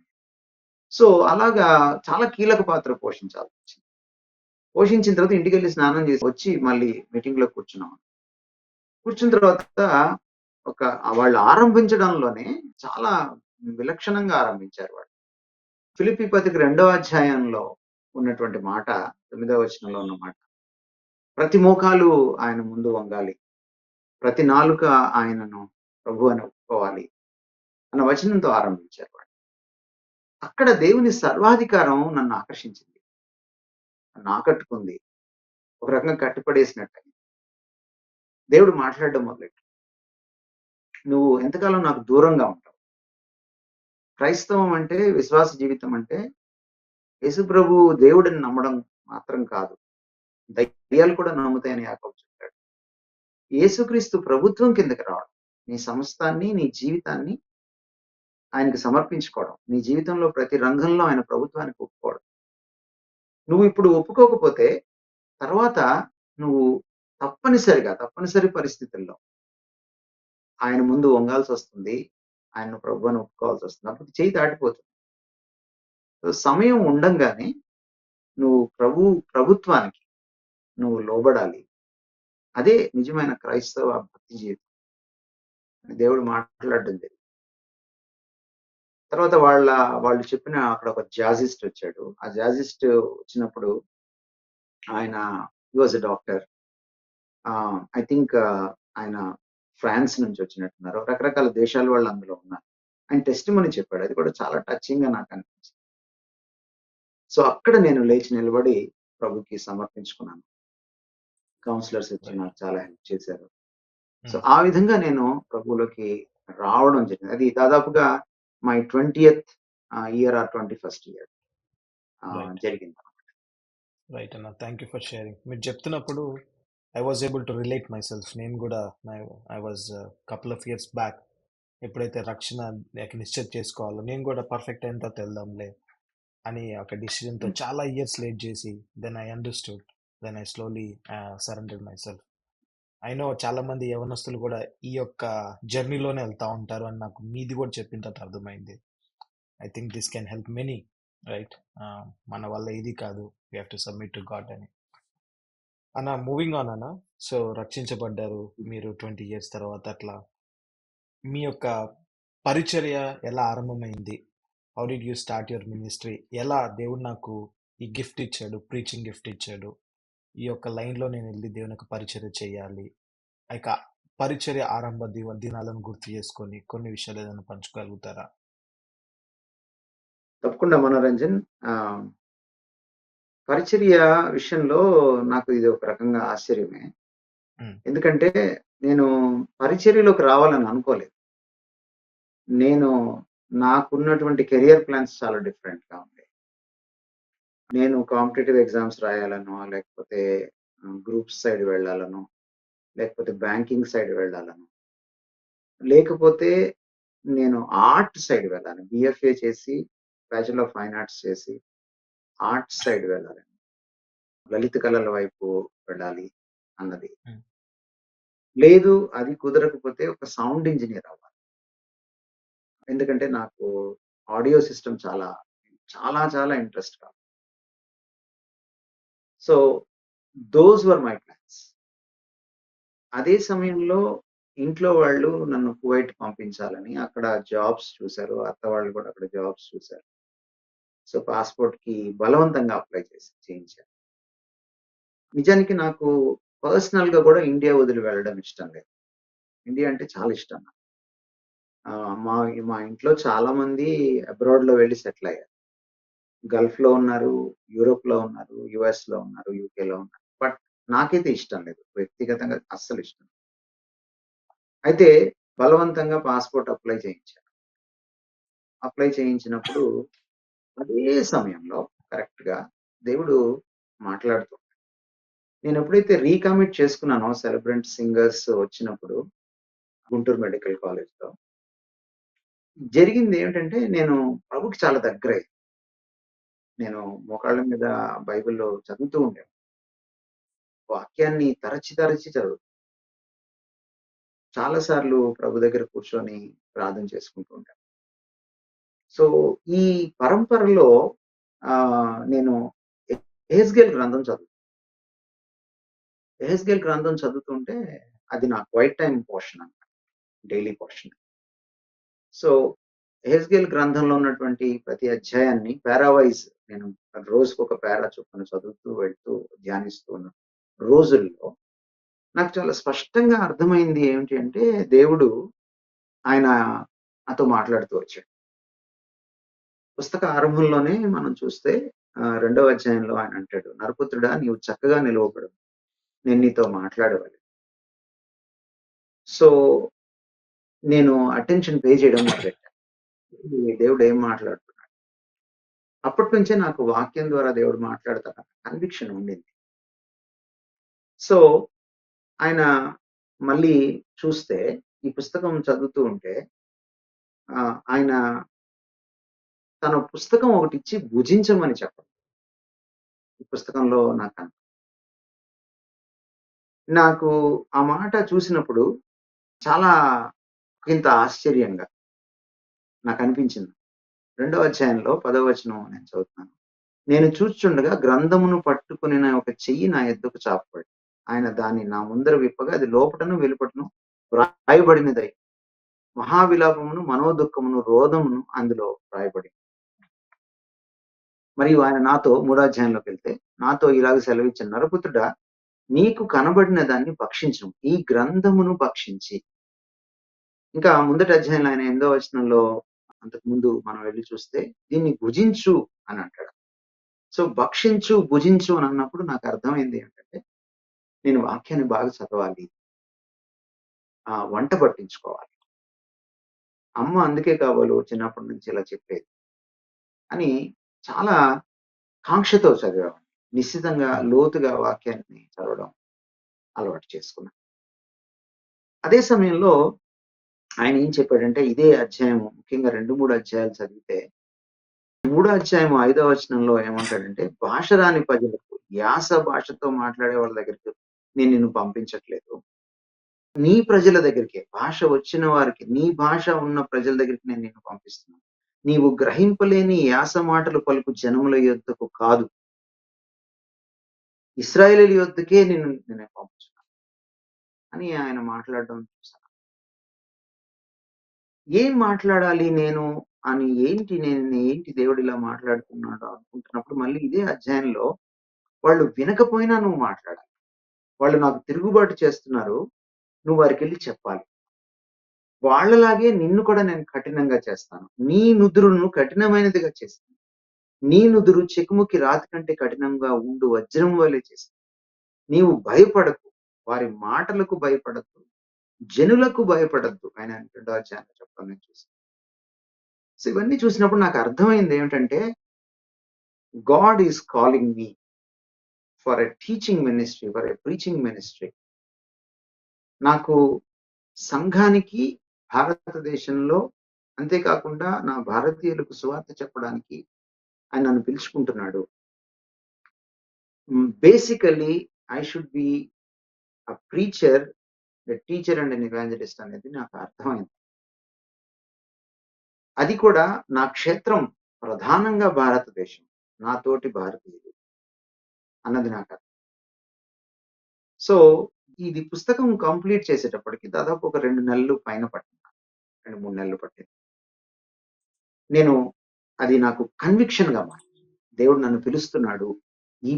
S2: సో, అలాగా చాలా కీలక పాత్ర పోషించాల్సొచ్చింది. పోషించిన తర్వాత ఇంటికెళ్ళి స్నానం చేసి వచ్చి మళ్ళీ మీటింగ్‌లో కూర్చున్నాం. కూర్చున్న తర్వాత ఒక వాళ్ళు ఆరంభించడంలోనే చాలా విలక్షణంగా ఆరంభించారు వాళ్ళు. ఫిలిప్పీ పత్రిక 2వ అధ్యాయంలో ఉన్నటువంటి మాట 9వ వచనంలో ఉన్న మాట. ప్రతి మోకాలు ఆయన ముందు వంగాలి. ప్రతి నాలుక ఆయనను ప్రభు అని ఒప్పుకోవాలి అన్న వచనంతో ఆరంభించారు వాళ్ళు. అక్కడ దేవుని సర్వాధికారం నన్ను ఆకర్షించింది. నన్ను ఆకట్టుకుంది. ఒక రకంగా కట్టిపడేసినట్టయింది. దేవుడు మాట్లాడడం మొదలెట్టాడు. నువ్వు ఎంతకాలం నాకు దూరంగా ఉంటావు. క్రైస్తవం అంటే విశ్వాస జీవితం అంటే యేసుప్రభు దేవుడిని నమ్మడం మాత్రం కాదు. దయ్యాలు కూడా నమ్ముతాయని యాకోబు చెప్పాడు. యేసుక్రీస్తు ప్రభుత్వం కిందకి రావడం. నీ సమస్తాన్ని, నీ జీవితాన్ని ఆయనకి సమర్పించుకోవడం. నీ జీవితంలో ప్రతి రంగంలో ఆయన ప్రభుత్వానికి ఒప్పుకోవడం. నువ్వు ఇప్పుడు ఒప్పుకోకపోతే తర్వాత నువ్వు తప్పనిసరి పరిస్థితుల్లో ఆయన ముందు వంగాల్సొస్తుంది. ఆయన్ను ప్రభు అని ఒప్పుకోవాల్సొస్తుంది. అప్పుడు చెయ్యి దాటిపోతుంది. సో, సమయం ఉండంగానే నువ్వు ప్రభుత్వానికి నువ్వు లోబడాలి. అదే నిజమైన క్రైస్తవ భక్తి జీవితం. అని దేవుడు మాట్లాడడం జరిగింది. తర్వాత వాళ్ళు చెప్పిన అక్కడ ఒక జాజిస్ట్ వచ్చాడు. ఆ జాజిస్ట్ వచ్చినప్పుడు ఆయన he was a doctor. I think ఆయన ఫ్రాన్స్ నుంచి వచ్చినట్టున్నారు. రకరకాల దేశాల వాళ్ళు అందులో ఉన్నారు. ఆయన టెస్టిమనీ చెప్పాడు. అది కూడా చాలా టచింగ్‌గా నాకనిపించింది. సో, అక్కడ నేను లేచి నిలబడి ప్రభుకి సమర్పించుకున్నాను. కౌన్సిలర్స్ వచ్చి
S1: రైట్.
S2: నాకు చాలా హెల్ప్ చేశారు. సో,
S1: హ్మ్.
S2: ఆ విధంగా నేను ప్రభువులోకి రావడం జరిగింది. అది దాదాపుగా మై 20థ్ year or 21st year
S1: right.
S2: జరిగింది.
S1: రైట్ అన్న. Thank you for sharing. మీరు చెప్తున్నప్పుడు I was able to relate myself. నేను కూడా I was couple of years back ఎప్పుడైతే రక్షణ నిశ్చయం చేసుకోవాలో నేను కూడా పర్ఫెక్ట్ అయిన తర్వాత వెళ్దాంలే అని ఒక డిసిజన్తో
S2: హ్మ్.
S1: చాలా ఇయర్స్ లేట్ చేసి then I understood. Then I slowly surrendered myself. I know చాలా మంది యవనస్తులు కూడా ఈ యొక్క జర్నీలోనే వెళ్తా ఉంటారు అని నాకు మీది కూడా చెప్పిన తర్వాత అర్థమైంది. I think this can help many, right? మన వల్ల ఇది కాదు, we have to submit to God అని. అన్న మూవింగ్ ఆన్ అన్న. సో రక్షించబడ్డారు మీరు 20 ఇయర్స్ తర్వాత. అట్లా మీ యొక్క పరిచర్య ఎలా ఆరంభమైంది? How did you start your ministry? ఎలా దేవుడు నాకు ఈ గిఫ్ట్ ఇచ్చాడు, ప్రీచింగ్ గిఫ్ట్ ఇచ్చాడు, ఈ యొక్క లైన్లో నేను వెళ్ళి దేవుని యొక్క పరిచర్య చేయాలి, ఇక పరిచర్య ఆరంభ దినాలను గుర్తు చేసుకొని కొన్ని విషయాలు ఏదైనా పంచుకోగలుగుతారా?
S2: తప్పకుండా మనోరంజన్. పరిచర్య విషయంలో నాకు ఇది ఒక రకంగా ఆశ్చర్యమే.
S1: ఉమ్,
S2: ఎందుకంటే నేను పరిచర్యలోకి రావాలని అనుకోలేదు. నేను నాకున్నటువంటి కెరియర్ ప్లాన్స్ చాలా డిఫరెంట్‌గా ఉండేవి. నేను కాంపిటీటివ్ ఎగ్జామ్స్ రాయాలనో, లేకపోతే గ్రూప్స్ సైడ్ వెళ్ళాలనో, లేకపోతే బ్యాంకింగ్ సైడ్ వెళ్ళాలనో, లేకపోతే నేను ఆర్ట్ సైడ్ వెళ్ళాలి. బీఎఫ్ఏ చేసి, బ్యాచిలర్ ఆఫ్ ఫైన్ ఆర్ట్స్ చేసి, ఆర్ట్ సైడ్ వెళ్ళాలని, లలిత కళల వైపు వెళ్ళాలి అన్నది.
S1: ఉమ్,
S2: లేదు అది కుదరకపోతే ఒక సౌండ్ ఇంజినీర్ అవ్వాలి. ఎందుకంటే నాకు ఆడియో సిస్టమ్ చాలా, చాలా చాలా ఇంట్రెస్ట్ కావాలి. So those were my plans. అదే సమయంలో ఇంట్లో వాళ్ళు నన్ను కువైట్ పంపించాలని అక్కడ జాబ్స్ చూశారు. అత్త వాళ్ళు కూడా అక్కడ జాబ్స్ చూశారు. సో పాస్‌పోర్ట్‌కి బలవంతంగా అప్లై చేయించారు. నిజానికి నాకు పర్సనల్‌గా కూడా ఇండియా వదిలి వెళ్ళడం ఇష్టం లేదు. ఇండియా అంటే చాలా ఇష్టం నాకు. మా మా ఇంట్లో చాలా మంది అబ్రాడ్‌లో వెళ్లి సెటిల్ అయ్యారు. గల్ఫ్‌లో ఉన్నారు, యూరోప్‌లో ఉన్నారు, యూఎస్‌లో ఉన్నారు, యూకేలో ఉన్నారు. బట్ నాకైతే ఇష్టం లేదు. వ్యక్తిగతంగా అస్సలు ఇష్టం లేదు. అయితే బలవంతంగా పాస్‌పోర్ట్ అప్లై చేయించారు. అప్లై చేయించినప్పుడు అదే సమయంలో కరెక్ట్‌గా దేవుడు మాట్లాడుతూ నేను ఎప్పుడైతే రీకమిట్ చేసుకున్నానో సెలబ్రిటీ సింగర్స్ వచ్చినప్పుడు గుంటూరు మెడికల్ కాలేజ్‌లో జరిగింది ఏమిటంటే నేను ప్రభుకి చాలా దగ్గరయ్యాను. నేను మోకాళ్ళ మీద బైబిల్ చదువుతూ ఉండేవాడిని. వాక్యాన్ని తరచి తరచి చదువు చాలా సార్లు ప్రభు దగ్గర కూర్చొని ప్రార్థన చేసుకుంటూ ఉంటాను. సో ఈ పరంపరలో నేను ఎహెజ్కేల్ గ్రంథం చదువు ఎహెజ్కేల్ గ్రంథం చదువుతుంటే అది నా క్వైట్ టైమ్ పోర్షన్ అన్నమాట. Daily portion. సో ఎహెజ్కేల్ గ్రంథంలో ఉన్నటువంటి ప్రతి అధ్యాయాన్ని పారా వైస్ నేను రోజుకొక పారా చొప్పున చదువుతూ వెళ్తూ ధ్యానిస్తూ ఉన్న రోజుల్లో నాకు చాలా స్పష్టంగా అర్థమైంది ఏమిటి అంటే దేవుడు ఆయన నాతో మాట్లాడుతూ వచ్చాడు. పుస్తక ఆరంభంలోనే మనం చూస్తే రెండవ అధ్యాయంలో ఆయన అంటాడు, నరపుత్రుడా నీవు చక్కగా నిలవబడు. నేను నీతో మాట్లాడవాలి. సో నేను అటెన్షన్ పే చేయడం మొదలెట్టాను. ఈ దేవుడు ఏం మాట్లాడుతున్నాడు. అప్పటి నుంచే నాకు వాక్యం ద్వారా దేవుడు మాట్లాడతాడన్న కన్విక్షన్ ఉండింది. సో ఆయన మళ్ళీ చూస్తే ఈ పుస్తకం చదువుతూ ఉంటే ఆయన తన పుస్తకం ఒకటిచ్చి భుజించమని చెప్పడం. ఈ పుస్తకంలో నాకు ఆ మాట చూసినప్పుడు చాలా ఒకంత ఆశ్చర్యంగా నాకనిపించింది. రెండో అధ్యాయంలో 10వ వచనం నేను చదువుతున్నాను. నేను చూచుచుండగా గ్రంథమును పట్టుకొనిన ఒక చెయ్యి నా యొద్దకు చాపబడింది. ఆయన దాన్ని నా ముందర విప్పగా అది లోపటను వెలుపటను వ్రాయబడినదై మహావిలాపమును, మనోదుఃఖమును, రోదమును అందులో వ్రాయబడింది. మరియు ఆయన నాతో మూడో అధ్యాయంలోకెళ్తే నాతో ఇలాగ సెలవిచ్చాను. నరపుత్రుడా నీకు కనబడిన దాన్ని భక్షించుము. ఈ గ్రంథమును భక్షించి ఇంకా ముందటి అధ్యాయంలో ఆయన 8వ వచనంలో అంతకుముందు మనం వెళ్లి చూస్తే దీన్ని భుజించు అని అంటాడు. సో భక్షించు, భుజించు అని అన్నప్పుడు నాకు అర్థమైంది ఏంటంటే నేను వాక్యాన్ని బాగా చదవాలి. వంట పట్టించుకోవాలి. అమ్మ అందుకే కాబోలు చిన్నప్పటి నుంచి ఇలా చెప్పేది అని చాలా కాంక్షతో చదివాను. నిశ్చితంగా
S1: ఉమ్,
S2: లోతుగా వాక్యాన్ని చదవడం అలవాటు చేసుకున్నాను. అదే సమయంలో ఆయన ఏం చెప్పాడంటే ఇదే అధ్యాయం ముఖ్యంగా 2, 3 అధ్యాయాలు చదివితే మూడో అధ్యాయం 5వ వచనంలో ఏమంటాడంటే భాష రాని ప్రజలకు యాస భాషతో మాట్లాడే వాళ్ళ దగ్గరికి నేను నిన్ను పంపించట్లేదు. నీ ప్రజల దగ్గరికే భాష వచ్చిన వారికి నీ భాష ఉన్న ప్రజల దగ్గరికి నేను నిన్ను పంపిస్తున్నాను. నీవు గ్రహింపలేని యాస మాటలు పలుకు జనముల యొద్దకు కాదు. ఇశ్రాయేలీయుల యొద్దకే నేను పంపుతున్నాను అని ఆయన మాట్లాడడం చూసాను.
S3: ఏం మాట్లాడాలి నేను అని ఏంటి దేవుడు ఇలా మాట్లాడుతున్నాడు అనుకుంటున్నప్పుడు మళ్ళీ ఇదే అధ్యాయంలో వాళ్ళు వినకపోయినా నువ్వు మాట్లాడాలి. వాళ్ళు నాకు తిరుగుబాటు చేస్తున్నారు. నువ్వు వారికెళ్ళి చెప్పాలి. వాళ్ళలాగే నిన్ను కూడా నేను కఠినంగా చేస్తాను. నీ నుదురును కఠినమైనదిగా చేస్తాను. నీ నుదురు చెకుముకి రాతి కంటే కఠినంగా ఉండు వజ్రం వలె చేస్తాను. నీవు భయపడకు. వారి మాటలకు భయపడద్దు. జనులకు భయపడద్దు. ఆయన 2వ అధ్యాయంలో చెప్పడం నేను చూసాను. సో ఇవన్నీ చూసినప్పుడు నాకు అర్థమైంది ఏమిటంటే, God is calling me for a teaching ministry, for a preaching ministry. నాకు సంఘానికి భారతదేశంలో, అంతేకాకుండా నా భారతీయులకు సువార్త చెప్పడానికి ఆయన నన్ను పిలుచుకుంటున్నాడు. Basically I should be a preacher, a teacher and an evangelist అనేది నాకు అర్థమైంది. అది కూడా నా క్షేత్రం ప్రధానంగా భారతదేశం, నాతోటి భారతీయులు అన్నది నాకు అర్థం. సో ఇది పుస్తకం కంప్లీట్ చేసేటప్పటికి దాదాపు ఒక 2 నెలలు పైన పట్టింది. 2, 3 నెలలు పట్టింది. నేను అది నాకు కన్విక్షన్ గా మారింది. దేవుడు నన్ను పిలుస్తున్నాడు, ఈ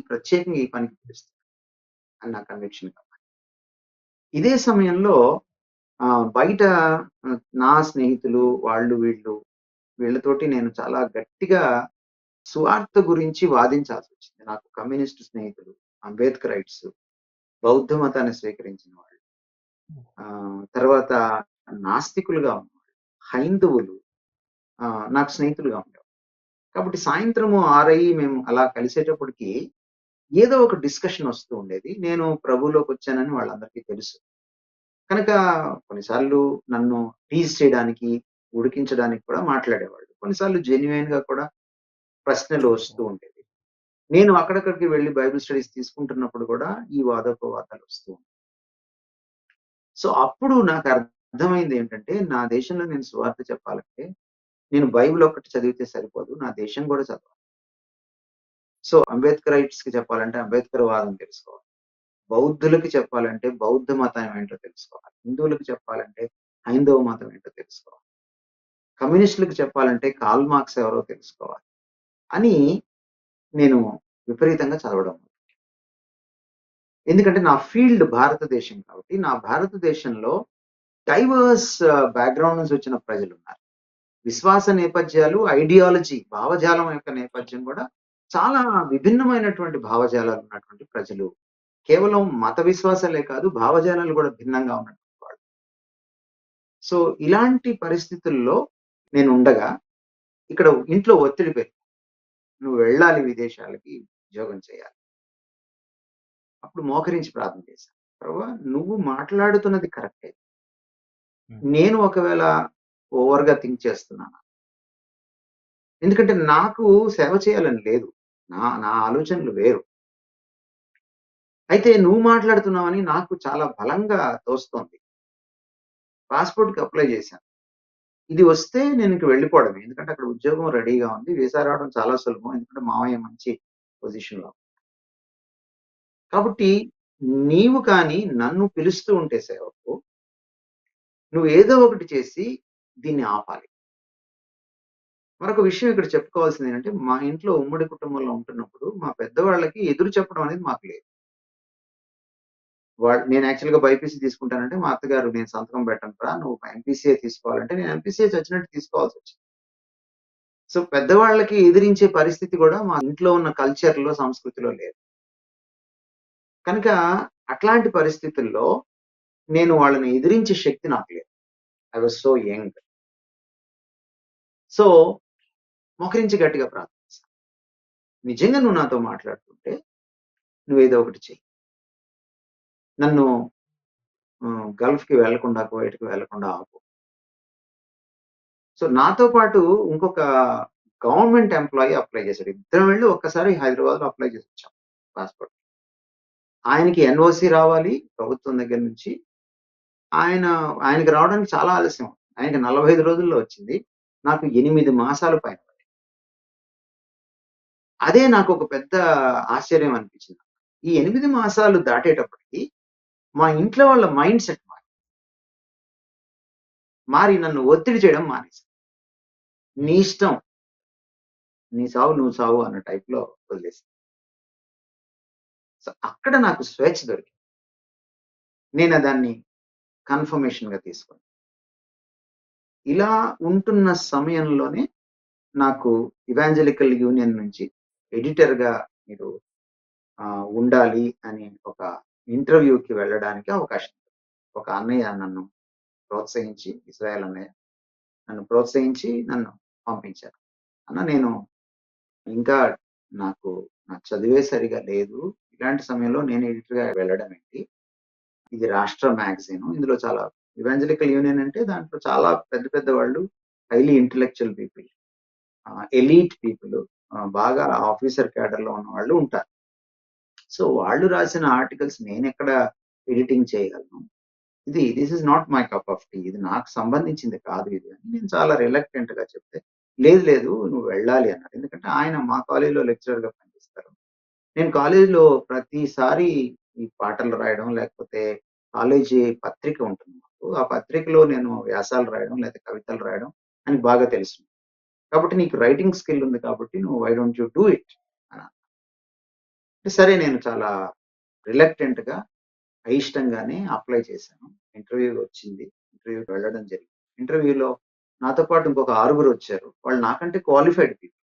S3: ప్రత్యేకంగా ఈ పనికి పిలుస్తున్నాడు అని నా కన్విక్షన్ గా మారింది. ఇదే సమయంలో బయట నా స్నేహితులు వాళ్ళు వీళ్ళతోటి నేను చాలా గట్టిగా సువార్త గురించి వాదించాల్సి వచ్చింది. నాకు కమ్యూనిస్ట్ స్నేహితులు, అంబేద్కరైట్స్, బౌద్ధ మతాన్ని స్వీకరించిన వాళ్ళు, తర్వాత నాస్తికులుగా ఉన్నవాళ్ళు, హైందవులు నాకు స్నేహితులుగా ఉండేవారు. కాబట్టి సాయంత్రము 6 మేము అలా కలిసేటప్పటికి ఏదో ఒక డిస్కషన్ వస్తూ ఉండేది. నేను ప్రభువులోకి వచ్చానని వాళ్ళందరికీ తెలుసు. కనుక కొన్నిసార్లు నన్ను టీజ్ చేయడానికి, ఉడికించడానికి కూడా మాట్లాడేవాళ్ళు. కొన్నిసార్లు జెన్యూన్ గా కూడా ప్రశ్నలు వస్తూ ఉండేవి. నేను అక్కడక్కడికి వెళ్లి బైబిల్ స్టడీస్ తీసుకుంటున్నప్పుడు కూడా ఈ వాదోపవాదాలు వస్తూ ఉంటాయి. సో అప్పుడు నాకు అర్థమైంది ఏంటంటే, నా దేశంలో నేను సువార్త చెప్పాలంటే నేను బైబిల్ ఒక్కటి చదివితే సరిపోదు, నా దేశం కూడా చదవాలి. సో అంబేద్కరైట్స్ కి చెప్పాలంటే అంబేద్కర్ వాదం తెలుసుకోవాలి. బౌద్ధులకి చెప్పాలంటే బౌద్ధ మతం ఏంటో తెలుసుకోవాలి. హిందువులకు చెప్పాలంటే హైందవ మతం ఏంటో తెలుసుకోవాలి. కమ్యూనిస్టులకు చెప్పాలంటే కాల్ మార్క్స్ ఎవరో తెలుసుకోవాలి అని నేను విపరీతంగా చదవడం. ఎందుకంటే నా ఫీల్డ్ భారతదేశం కాబట్టి, నా భారతదేశంలో డైవర్స్ బ్యాక్గ్రౌండ్ నుంచి వచ్చిన ప్రజలు ఉన్నారు. విశ్వాస నేపథ్యాలు, ఐడియాలజీ, భావజాలం యొక్క నేపథ్యం కూడా చాలా విభిన్నమైనటువంటి భావజాలాలు ఉన్నటువంటి ప్రజలు. కేవలం మత విశ్వాసాలే కాదు, భావజాలాలు కూడా భిన్నంగా ఉన్నటువంటి వాళ్ళు. సో ఇలాంటి పరిస్థితుల్లో నేను ఉండగా ఇక్కడ ఇంట్లో ఒత్తిడి పెరిగింది. నువ్వు వెళ్ళాలి విదేశాలకి, ఉద్యోగం చేయాలి. అప్పుడు మోకరించి ప్రార్థన చేశాను. ప్రభువా, నువ్వు మాట్లాడుతున్నది కరెక్టే. నేను ఒకవేళ ఓవర్గా థింక్ చేస్తున్నాను. ఎందుకంటే నాకు సేవ చేయాలని లేదు. నా ఆలోచనలు వేరు. అయితే నువ్వు మాట్లాడుతున్నావని నాకు చాలా బలంగా తోస్తోంది. పాస్‌పోర్ట్‌కి అప్లై చేశాను. ఇది వస్తే నేను ఇంక వెళ్ళిపోవడమే. ఎందుకంటే అక్కడ ఉద్యోగం రెడీగా ఉంది. వీసా రావడం చాలా సులభం. ఎందుకంటే మావయ్య మంచి పొజిషన్‌లో. కాబట్టి నీవు కానీ నన్ను పిలుస్తూ ఉంటే సేవకు, నువ్వు ఏదో ఒకటి చేసి దీన్ని ఆపాలి. మరొక విషయం ఇక్కడ చెప్పుకోవాల్సింది ఏంటంటే, మా ఇంట్లో ఉమ్మడి కుటుంబంలో ఉంటున్నప్పుడు మా పెద్దవాళ్ళకి ఎదురు చెప్పడం అనేది మాకు లేదు. నేను యాక్చువల్‌గా బైపీసీ తీసుకుంటానంటే మా అత్తగారు, నేను సంతకం పెట్టనురా, నువ్వు ఎంపీసీఏ తీసుకోవాలంటే నేను ఎంపీసీఏ చచ్చినట్టు తీసుకోవాల్సొచ్చింది. సో పెద్దవాళ్ళకి ఎదిరించే పరిస్థితి కూడా మా ఇంట్లో ఉన్న కల్చర్‌లో, సంస్కృతిలో లేదు. కనుక అట్లాంటి పరిస్థితుల్లో నేను వాళ్ళని ఎదిరించే శక్తి నాకు లేదు. I was so young. So మోకరించి గట్టిగా ప్రార్థించాను. నిజంగా నువ్వు నాతో మాట్లాడుతుంటే నువ్వేదో ఒకటి చెయ్యి. నన్ను గల్ఫ్‌కి వెళ్లకుండా, కువైట్‌కి వెళ్లకుండా ఆపు. సో నాతో పాటు ఇంకొక గవర్నమెంట్ ఎంప్లాయీ అప్లై చేశాడు. ఇద్దరం వెళ్లి ఒక్కసారి హైదరాబాద్‌లో అప్లై చేసి వచ్చాం పాస్‌పోర్ట్. ఆయనకి ఎన్ఓసీ రావాలి ప్రభుత్వం దగ్గర నుంచి. ఆయనకి రావడానికి చాలా ఆలస్యం. ఆయనకి 45 రోజుల్లో వచ్చింది. నాకు 8 మాసాలు పైన పట్టింది. అదే నాకు ఒక పెద్ద ఆశ్చర్యం అనిపించింది. ఈ 8 మాసాలు దాటేటప్పటికి మా ఇంట్లో వాళ్ళ మైండ్ సెట్ మారింది. మారి నన్ను ఒత్తిడి చేయడం మానేశారు. నీ ఇష్టం, నీ సావు నువ్వు సావు అన్న టైప్‌లో వదిలేసారు. సో, అక్కడ నాకు స్వేచ్ఛ దొరికింది. నేను దాన్ని కన్ఫర్మేషన్‌గా తీసుకున్నాను. ఇలా ఉంటున్న సమయంలోనే నాకు ఇవాంజలికల్ యూనియన్ నుంచి ఎడిటర్‌గా మీరు ఉండాలి అని ఒక ఇంటర్వ్యూకి వెళ్ళడానికి అవకాశం. ఒక అన్నయ్య నన్ను ప్రోత్సహించి, ఇజ్రాయెల్ అన్నయ్య నన్ను ప్రోత్సహించి నన్ను పంపించారు. అన్న నేను ఇంకా నాకు నా చదివే సరిగా లేదు. ఇలాంటి సమయంలో నేను ఎడిటర్‌గా వెళ్ళడం ఏంటి? ఇది రాష్ట్ర మ్యాగజైన్. ఇందులో చాలా ఇవాంజలికల్ యూనియన్ అంటే దాంట్లో చాలా పెద్ద పెద్ద వాళ్ళు highly intellectual people, elite people, బాగా ఆఫీసర్ క్యాడర్‌లో ఉన్నవాళ్ళు ఉంటారు. సో, వాళ్ళు రాసిన ఆర్టికల్స్ నేనెక్కడ ఎడిటింగ్ చేయగలను? This is not my cup of tea. ఇది నాకు సంబంధించింది కాదు ఇది అని నేను చాలా రిలక్టెంట్‌గా చెప్తే, లేదు లేదు నువ్వు వెళ్ళాలి అన్నారు. ఎందుకంటే ఆయన మా కాలేజ్‌లో లెక్చరర్‌గా పనిచేస్తారు. నేను కాలేజ్‌లో ప్రతిసారి ఈ పాటలు రాయడం, లేకపోతే కాలేజీ పత్రిక ఉంటుంది మాకు. ఆ పత్రికలో నేను వ్యాసాలు రాయడం, లేకపోతే కవితలు రాయడం అని బాగా తెలుసు. కాబట్టి నీకు రైటింగ్ స్కిల్ ఉంది కాబట్టి నువ్వు why don't you do it అని. సరే నేను చాలా రిలక్టెంట్‌గా, అయిష్టంగానే అప్లై చేశాను. ఇంటర్వ్యూ వచ్చింది. ఇంటర్వ్యూకి వెళ్ళడం జరిగింది. ఇంటర్వ్యూలో నాతో పాటు ఇంకొక 6 వచ్చారు. వాళ్ళు నాకంటే క్వాలిఫైడ్ పీపుల్.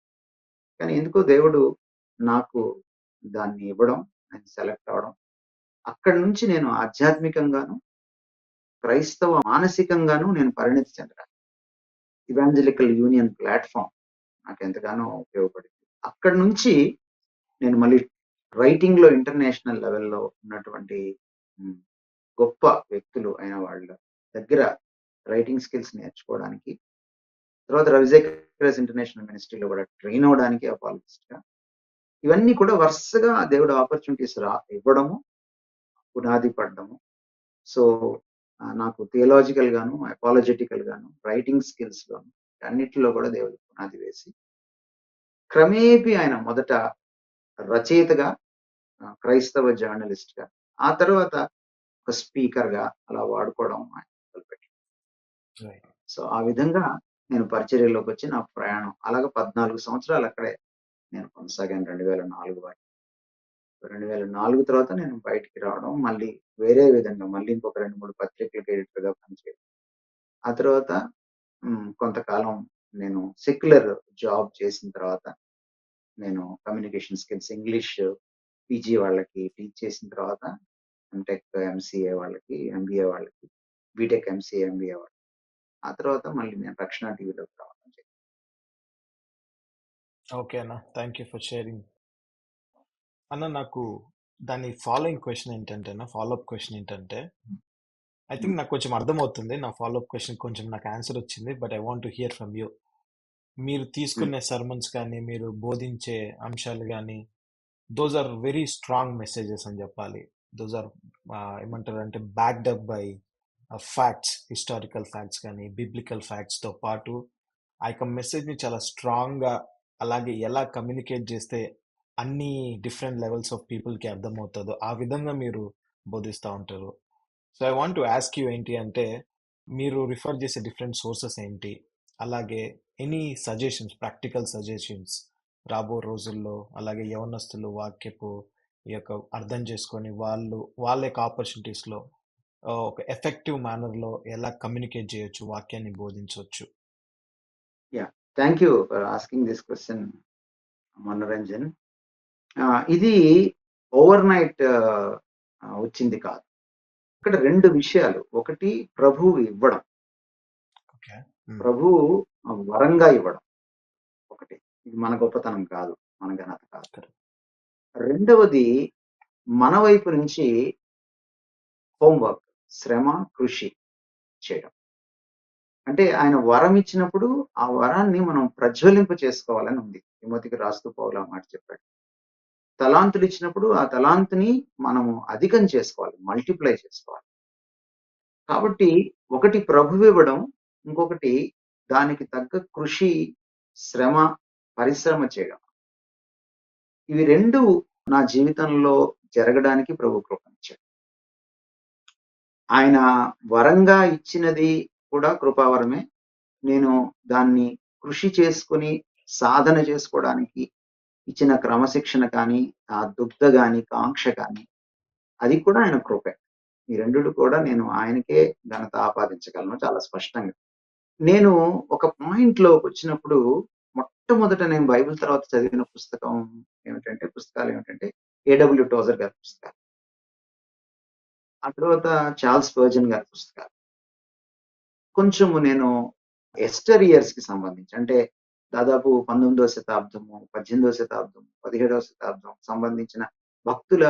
S3: కానీ ఎందుకో దేవుడు నాకు దాన్ని ఇవ్వడం, నేను సెలెక్ట్ అవ్వడం. అక్కడి నుంచి నేను ఆధ్యాత్మికంగాను, క్రైస్తవ మానసికంగాను నేను పరిణతి చెందడానికి ఇవాంజలికల్ యూనియన్ ప్లాట్‌ఫార్మ్ నాకెంతగానో ఉపయోగపడింది. అక్కడి నుంచి నేను మళ్ళీ రైటింగ్‌లో ఇంటర్నేషనల్ లెవెల్‌లో ఉన్నటువంటి హ్మ్. గొప్ప వ్యక్తులు అయిన వాళ్ళ దగ్గర రైటింగ్ స్కిల్స్ నేర్చుకోవడానికి, తర్వాత రవిజేకర్స్ ఇంటర్నేషనల్ మినిస్ట్రీలో కూడా ట్రైన్ అవ్వడానికి అపాలజిస్ట్‌గా. ఇవన్నీ కూడా వరుసగా దేవుడు ఆపర్చునిటీస్ ఇవ్వడము, పునాది పడడము. సో, నాకు థియలాజికల్ గాను, అపాలజెటికల్ గాను, రైటింగ్ స్కిల్స్ గాను అన్నిటిలో కూడా దేవుడు పునాది వేసి, క్రమేపీ ఆయన మొదట రచయితగా, క్రైస్తవ జర్నలిస్ట్‌గా, ఆ తర్వాత ఒక స్పీకర్‌గా అలా వాడుకోవడం ఆయన మొదలుపెట్టాడు.
S1: రైట్.
S3: సో, ఆ విధంగా నేను పరిచర్యలోకొచ్చి నా ప్రయాణం అలాగ 14 సంవత్సరాలు అక్కడే నేను కొనసాగాను 2004 వరకు. 2004 తర్వాత నేను బయటికి రావడం, మళ్ళీ వేరే విధంగా మళ్ళీ ఇంకొక 2, 3 పత్రికలకి ఎడిటర్‌గా పనిచేయడం. ఆ తర్వాత కొంతకాలం నేను సెక్యులర్ జాబ్ చేసిన తర్వాత నేను కమ్యూనికేషన్ స్కిల్స్ ఇంగ్లీష్ పీజీ వాళ్ళకి టీచ్ చేసిన తర్వాత ఎంటెక్, ఎంసీఏ వాళ్ళకి, ఎంబీఏ వాళ్ళకి, బీటెక్, ఎంసీఏ, ఎంబీఏ వాళ్ళకి. ఆ తర్వాత మళ్ళీ నేను రక్షణ టీవీలోకి రావడం జరిగింది.
S1: ఓకే అన్న. Thank you for sharing. అన్న నాకు దాని ఫాలోయింగ్ క్వెషన్ ఏంటంటే ఫాలోఅప్ క్వెషన్ ఏంటంటే ఐ థింక్ నాకు కొంచెం అర్థమవుతుంది. నా ఫాలోఅప్ క్వెషన్ కొంచెం నాకు ఆన్సర్ వచ్చింది. But I want to hear from you. మీరు తీసుకునే సర్మన్స్ కానీ, మీరు బోధించే అంశాలు కానీ, those are very strong messages అని చెప్పాలి. దోస్ ఆర్ ఏమంటారు అంటే backed up by facts, historical facts కానీ, బిబ్లికల్ ఫ్యాక్ట్స్తో పాటు ఆ యొక్క మెసేజ్ని చాలా స్ట్రాంగ్గా, అలాగే ఎలా కమ్యూనికేట్ చేస్తే అన్ని డిఫరెంట్ లెవెల్స్ ఆఫ్ పీపుల్కి అర్థమవుతుందో ఆ విధంగా మీరు బోధిస్తూ ఉంటారు. So I want to ask you ఏంటి అంటే మీరు రిఫర్ చేసే డిఫరెంట్ సోర్సెస్ ఏంటి, అలాగే ఎనీ సజెషన్స్, ప్రాక్టికల్ సజెషన్స్ రాబో రోజుల్లో, అలాగే యవనస్తులు వాక్యపు ఈ యొక్క అర్థం చేసుకొని వాళ్ళ యొక్క ఆపర్చునిటీస్లో ఒక ఎఫెక్టివ్ మేనర్లో ఎలా కమ్యూనికేట్ చేయొచ్చు, వాక్యాన్ని బోధించవచ్చు.
S3: Thank you for asking this question Manoranjan. ఇది ఓవర్ నైట్ వచ్చింది కాదు. ఇక్కడ 2 విషయాలు. ఒకటి ప్రభువు ఇవ్వడం.
S1: ఓకే.
S3: ప్రభువు వరంగా ఇవ్వడం. ఒకటి. ఇది మన గొప్పతనం కాదు, మన ఘనత కాదు. రెండవది మన వైపు నుంచి హోంవర్క్, శ్రమ, కృషి చేయడం. అంటే ఆయన వరం ఇచ్చినప్పుడు ఆ వరాన్ని మనం ప్రజ్వలింప చేసుకోవాలని ఉంది. తిమోతికి రాస్తూ పౌలు ఆ మాట చెప్పాడు. తలాంతులు ఇచ్చినప్పుడు ఆ తలాంతుని మనము అధికం చేసుకోవాలి, మల్టిప్లై చేసుకోవాలి. కాబట్టి ఒకటి ప్రభువు ఇవ్వడం, ఇంకొకటి దానికి తగ్గ కృషి, శ్రమ, పరిశ్రమ చేయడం. ఇవి 2 నా జీవితంలో జరగడానికి ప్రభు కృపనిచ్చాడు. ఆయన వరంగా ఇచ్చినది కూడా కృపావరమే. నేను దాన్ని కృషి చేసుకొని సాధన చేసుకోవడానికి ఇచ్చిన క్రమశిక్షణ కానీ, ఆ దుగ్ధ గాని, కాంక్ష కానీ అది కూడా ఆయన కృపే. ఈ 2 కూడా నేను ఆయనకే ఘనత ఆపాదించగలను చాలా స్పష్టంగా. నేను ఒక పాయింట్‌లోకొచ్చినప్పుడు మొట్టమొదట నేను బైబిల్ తర్వాత చదివిన పుస్తకాలేమిటంటే ఏడబ్ల్యూ టోజర్ గారి పుస్తకాలు. ఆ తర్వాత చార్ల్స్ స్పర్జన్ గారి పుస్తకాలు. కొంచెము నేను ఎస్టర్ ఇయర్స్‌కి సంబంధించి అంటే దాదాపు 19వ శతాబ్దము, 18వ శతాబ్దం, 17వ శతాబ్దం సంబంధించిన భక్తుల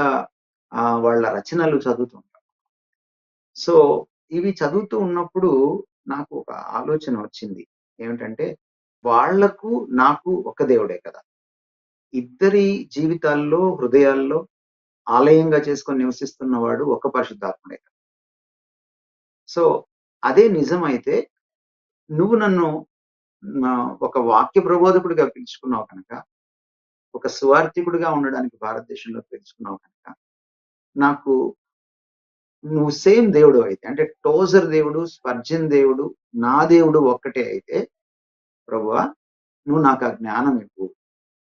S3: వాళ్ళ రచనలు చదువుతూ ఉంటాను. సో, ఇవి చదువుతూ ఉన్నప్పుడు నాకు ఒక ఆలోచన వచ్చింది. ఏమిటంటే వాళ్లకు, నాకు ఒక దేవుడే కదా! ఇద్దరి జీవితాల్లో, హృదయాల్లో ఆలయంగా చేసుకొని నివసిస్తున్నవాడు ఒక పరిశుద్ధాత్ముడే కదా! సో, అదే నిజమైతే నువ్వు నన్ను ఒక వాక్య ప్రబోధకుడిగా పిలుచుకున్నావు కనుక, ఒక సువార్థికుడిగా ఉండడానికి భారతదేశంలో పిలుచుకున్నావు కనుక, నాకు నువ్వు సేమ్ దేవుడు అయితే అంటే టోజర్ దేవుడు, స్పర్జన్ దేవుడు, నా దేవుడు ఒక్కటే అయితే ప్రభువా నువ్వు నాకు ఆ జ్ఞానం ఇవ్వు.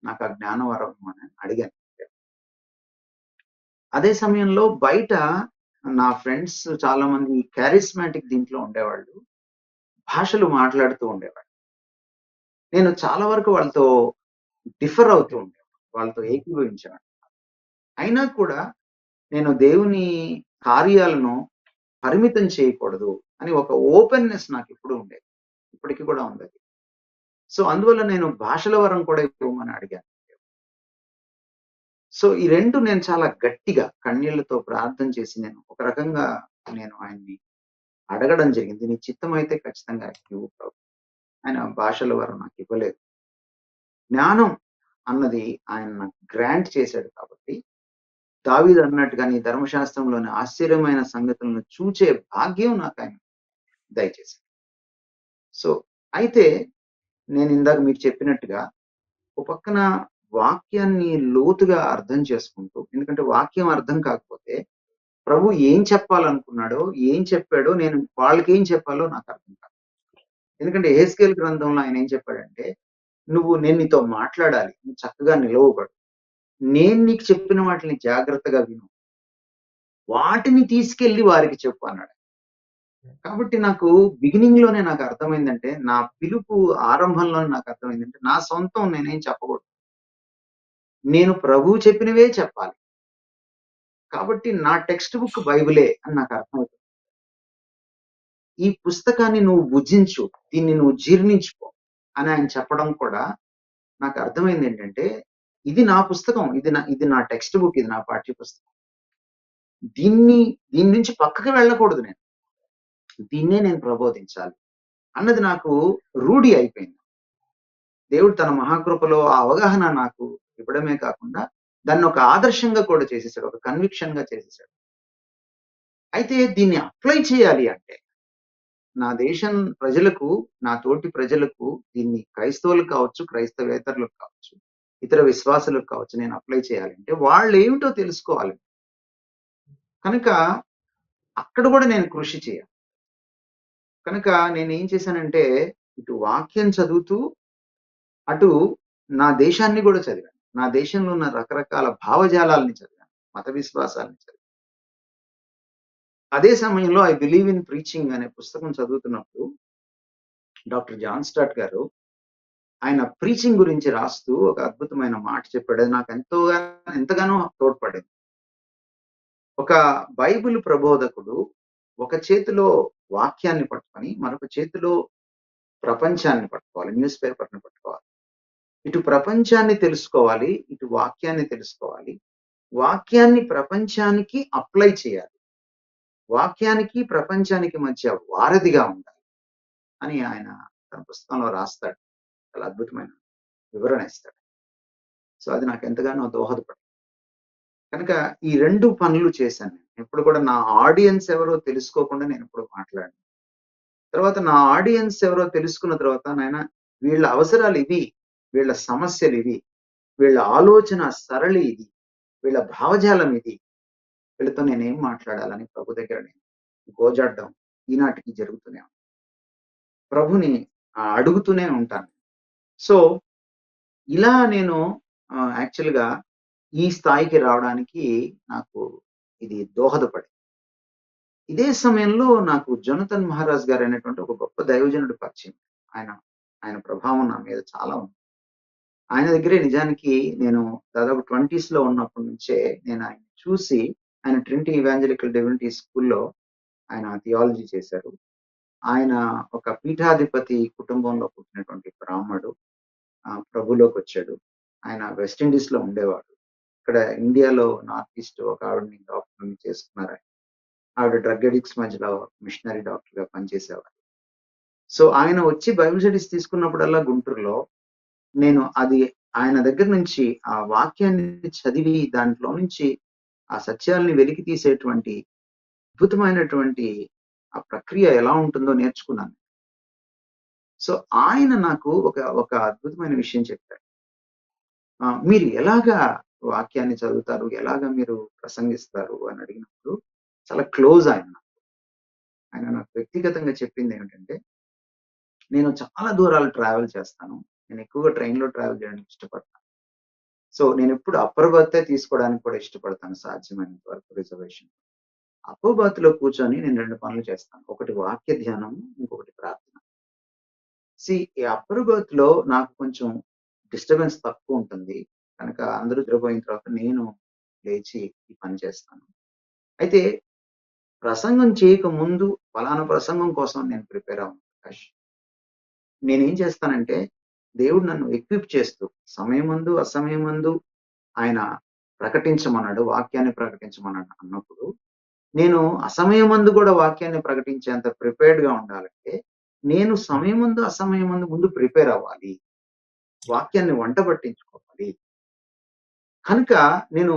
S3: నాకు ఆ జ్ఞాన వరం అని అడిగాను. అదే సమయంలో బయట నా ఫ్రెండ్స్ చాలా మంది చారిస్మాటిక్ దీంట్లో ఉండేవాళ్ళు. భాషలు మాట్లాడుతూ ఉండేవాళ్ళు. నేను చాలా వరకు వాళ్ళతో డిఫర్ అవుతూ ఉండేవాడిని. వాళ్ళతో ఏకీభవించేవాడిని. అయినా కూడా నేను దేవుని కార్యాలను పరిమితం చేయకూడదు అని ఒక ఓపెన్‌నెస్ నాకెప్పుడూ ఉండేది. ఇప్పటికి కూడా ఉందది. సో, అందువల్ల నేను భాషల వరం కూడా ఇవ్వమని అడిగాను. సో, ఈ 2 నేను చాలా గట్టిగా కన్నీళ్లతో ప్రార్థన చేసి నేను ఒక రకంగా నేను ఆయన్ని అడగడం జరిగింది. నీ చిత్తమైతే ఖచ్చితంగా ఇవ్వు ప్రభు. ఆయన భాషల వరం నాకివ్వలేదు. జ్ఞానం అన్నది ఆయన నాకు గ్రాంట్ చేశాడు కాబట్టి, దావీదు అన్నట్టుగా నీ ధర్మశాస్త్రంలోని ఆశ్చర్యమైన సంగతులను చూచే భాగ్యం నాకాయన దయచేశాడు. సో, అయితే నేనిందాక మీకు చెప్పినట్టుగా ఓ పక్కన వాక్యాన్ని లోతుగా అర్థం చేసుకుంటూ ఎందుకంటే వాక్యం అర్థం కాకపోతే ప్రభు ఏం చెప్పాలనుకున్నాడో, ఏం చెప్పాడో నేను వాళ్ళకేం చెప్పాలో నాకు అర్థం కాదు. ఎందుకంటే యెహెజ్కేలు గ్రంథంలో ఆయన ఏం చెప్పాడంటే, నేను నీతో మాట్లాడాలి. నువ్వు చక్కగా నిలవబడు. నేను నీకు చెప్పిన వాటిని జాగ్రత్తగా విను. వాటిని తీసుకెళ్ళి వారికి చెప్పు అన్నాడు. కాబట్టి నాకు బిగినింగ్‌లోనే నాకు అర్థమైందంటే, నా పిలుపు ఆరంభంలోనే నాకు అర్థమైందంటే, నా సొంతం నేనేం చెప్పకూడదు. నేను ప్రభువు చెప్పినవే చెప్పాలి. కాబట్టి నా టెక్స్ట్ బుక్ బైబిలే అని నాకు అర్థమైంది. ఈ పుస్తకాన్ని నువ్వు భుజించు. దీన్ని నువ్వు జీర్ణించుకో అని ఆయన చెప్పడం కూడా నాకు అర్థమైంది ఏంటంటే, ఇది నా పుస్తకం. ఇది నా టెక్స్ట్ బుక్. ఇది నా పాఠ్య పుస్తకం. దీని నుంచి పక్కకి వెళ్ళకూడదు నేను. దీన్నే నేను ప్రబోధించాలి అన్నది నాకు రూఢి అయిపోయింది. దేవుడు తన మహాకృపలో ఆ అవగాహన నాకు ఇవ్వడమే కాకుండా దాన్ని ఒక ఆదర్శంగా కూడా చేసేసాడు. ఒక కన్విక్షన్‌గా చేసేసాడు. అయితే దీన్ని అప్లై చేయాలి అంటే నా దేశం ప్రజలకు, నా తోటి ప్రజలకు దీన్ని క్రైస్తవులకు కావచ్చు, క్రైస్తవేతరులకు కావచ్చు, ఇతర విశ్వాసులకు కావచ్చు నేను అప్లై చేయాలంటే వాళ్ళేమిటో తెలుసుకోవాలి. కనుక అక్కడ కూడా నేను కృషి చేయాలి. కనుక నేనేం చేశానంటే ఇటు వాక్యం చదువుతూ, అటు నా దేశాన్ని కూడా చదివాను. నా దేశంలో ఉన్న రకరకాల భావజాలాల్ని చదివాను. మత విశ్వాసాల్ని చదివాను. అదే సమయంలో 'ఐ బిలీవ్ ఇన్ ప్రీచింగ్' అనే పుస్తకం చదువుతున్నప్పుడు డాక్టర్ జాన్ స్టార్ట్ గారు ఆయన ప్రీచింగ్ గురించి రాస్తూ ఒక అద్భుతమైన మాట చెప్పాడు. అది నాకు ఎంతగానో తోడ్పడింది. ఒక బైబిల్ ప్రబోధకుడు ఒక చేతిలో వాక్యాన్ని పట్టుకొని, మరొక చేతిలో ప్రపంచాన్ని పట్టుకోవాలి. న్యూస్ పేపర్‌ని పట్టుకోవాలి. ఇటు ప్రపంచాన్ని తెలుసుకోవాలి, ఇటు వాక్యాన్ని తెలుసుకోవాలి. వాక్యాన్ని ప్రపంచానికి అప్లై చేయాలి. వాక్యానికి, ప్రపంచానికి మధ్య వారధిగా ఉండాలి అని ఆయన తన పుస్తకంలో రాస్తాడు. చాలా అద్భుతమైన వివరణ ఇస్తాడు. సో, అది నాకు ఎంతగానో దోహదపడింది. కనుక ఈ 2 పనులు చేశాను నేను. ఎప్పుడు కూడా నా ఆడియన్స్ ఎవరో తెలుసుకోకుండా నేనెప్పుడు మాట్లాడను. తర్వాత నా ఆడియన్స్ ఎవరో తెలుసుకున్న తర్వాత నాయన వీళ్ళ అవసరాలు ఇవి, వీళ్ళ సమస్యలు ఇవి, వీళ్ళ ఆలోచన సరళి ఇది, వీళ్ళ భావజాలం ఇది. వీళ్ళతో నేనేం మాట్లాడాలని ప్రభు దగ్గర నేను గోజాడడం ఈనాటికి జరుగుతూనే ఉంది. ప్రభుని అడుగుతూనే ఉంటాను. సో ఇలా నేను యాక్చువల్‌గా ఈ స్థాయికి రావడానికి నాకు ఇది దోహదపడింది. ఇదే సమయంలో నాకు జొనాథన్ మహారాజ్ గారనేటువంటి ఒక గొప్ప దైవజనుడు పరిచయం. ఆయన ఆయన ప్రభావం నా మీద చాలా ఉంది. ఆయన దగ్గరే నిజానికి నేను దాదాపు 20స్‌లో ఉన్నప్పటి నుంచే నేను ఆయన్ని చూసి, ఆయన ట్రినిటీ ఇవాంజలికల్ డివినిటీ స్కూల్‌లో ఆయన థియాలజీ చేశారు. ఆయన ఒక పీఠాధిపతి కుటుంబంలో పుట్టినటువంటి బ్రాహ్మడు. ప్రభువులోకొచ్చాడు. ఆయన వెస్ట్ ఇండీస్‌లో ఉండేవాడు. ఇక్కడ ఇండియాలో నార్త్ ఈస్ట్ ఒక ఆవిడని డాక్టర్‌ని చేసుకున్నారాయన. ఆవిడ డ్రగ్ అడిక్ట్స్ మధ్యలో మిషనరీ డాక్టర్‌గా పనిచేసేవారు. సో, ఆయన వచ్చి బైబిల్ స్టడీస్ తీసుకున్నప్పుడల్లా గుంటూరులో, నేను అది ఆయన దగ్గర నుంచి ఆ వాక్యాన్ని చదివి దాంట్లో నుంచి ఆ సత్యాల్ని వెలికి తీసేటువంటి అద్భుతమైనటువంటి ఆ ప్రక్రియ ఎలా ఉంటుందో నేర్చుకున్నాను. సో, ఆయన నాకు ఒక అద్భుతమైన విషయం చెప్పారు. మీరు ఎలాగా వాక్యాన్ని చదువుతారు? ఎలాగా మీరు ప్రసంగిస్తారు? అని అడిగినప్పుడు చాలా క్లోజ్ ఆయన. ఆయన నాకు వ్యక్తిగతంగా చెప్పిందేమిటంటే, నేను చాలా దూరాలు ట్రావెల్ చేస్తాను. నేను ఎక్కువగా ట్రైన్‌లో ట్రావెల్ చేయడానికి ఇష్టపడతాను. సో, నేనెప్పుడు అప్పర్ బర్తే తీసుకోవడానికి కూడా ఇష్టపడతాను సాధ్యమైనంత వరకు రిజర్వేషన్. అప్పర్ బర్త్‌లో కూర్చొని నేను 2 పనులు చేస్తాను. ఒకటి వాక్య ధ్యానం, ఇంకొకటి ప్రార్థన. ఈ అప్పర్ బర్త్‌లో నాకు కొంచెం డిస్టర్బెన్స్ తక్కువుంటుంది. కనుక అందరూ నిద్రపోయిన తర్వాత నేను లేచి ఈ పని చేస్తాను. అయితే ప్రసంగం చేయక ముందు ఫలానా ప్రసంగం కోసం నేను ప్రిపేర్ అవ్వను ప్రకాష్. నేనేం చేస్తానంటే, దేవుడు నన్ను ఎక్విప్ చేస్తూ సమయమందు, అసమయమందు ఆయన ప్రకటించమన్నాడు, వాక్యాన్ని ప్రకటించమన్నాడు అన్నప్పుడు, నేను అసమయమందు కూడా వాక్యాన్ని ప్రకటించేంత ప్రిపేర్డ్‌గా ఉండాలంటే, నేను సమయమందు, అసమయమందు ముందు ప్రిపేర్ అవ్వాలి. వాక్యాన్ని వంట పట్టించుకోవాలి. కనుక నేను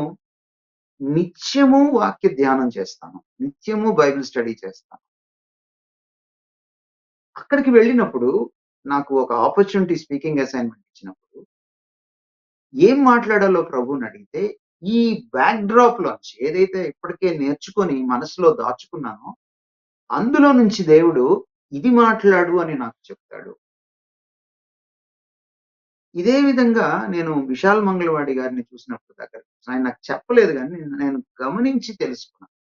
S3: నిత్యము వాక్య ధ్యానం చేస్తాను. నిత్యము బైబిల్ స్టడీ చేస్తాను. అక్కడికి వెళ్ళినప్పుడు నాకు ఒక ఆపర్చునిటీ స్పీకింగ్ అసైన్‌మెంట్ ఇచ్చినప్పుడు, ఏం మాట్లాడాలో ప్రభువునడిగితే, ఈ బ్యాక్ డ్రాప్‌లోంచి ఏదైతే ఇప్పటికే నేర్చుకొని మనసులో దాచుకున్నానో, అందులో నుంచి దేవుడు ఇది మాట్లాడు అని నాకు చెప్తాడు. ఇదే విధంగా నేను విశాల్ మంగళవాడి గారిని చూసినప్పుడు దగ్గర ఆయన నాకు చెప్పలేదు గానీ, నేను గమనించి తెలుసుకున్నాను.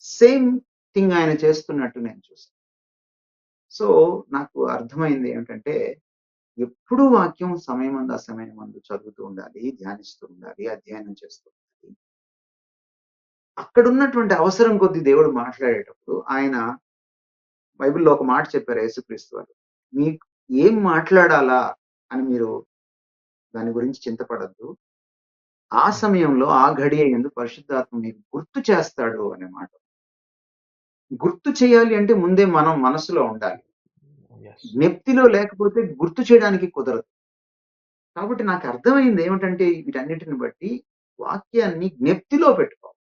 S3: సేమ్ థింగ్ ఆయన చేస్తున్నట్టు నేను చూసాను. సో, నాకు అర్థమైంది ఏమిటంటే, ఎప్పుడూ వాక్యం సమయమందు, అసమయమందు చదువుతూ ఉండాలి, ధ్యానిస్తూ ఉండాలి, అధ్యయనం చేస్తూ ఉండాలి. అక్కడున్నటువంటి అవసరం కొద్దీ దేవుడు మాట్లాడేటప్పుడు ఆయన బైబిల్‌లో ఒక మాట చెప్పారు యేసుక్రీస్తు వారు. మీకు ఏం మాట్లాడాలా అని మీరు దాని గురించి చింతపడొద్దు. ఆ సమయంలో ఆ ఘడియ యందు పరిశుద్ధాత్మ మీకు గుర్తు చేస్తాడు అనే మాట. గుర్తు చేయాలి అంటే ముందే మనం మనసులో ఉండాలి.
S1: Yes.
S3: జ్ఞప్తిలో లేకపోతే గుర్తు చేయడానికి కుదరదు. కాబట్టి నాకు అర్థమైంది ఏమిటంటే వీటన్నిటిని బట్టి వాక్యాన్ని జ్ఞప్తిలో పెట్టుకోవాలి.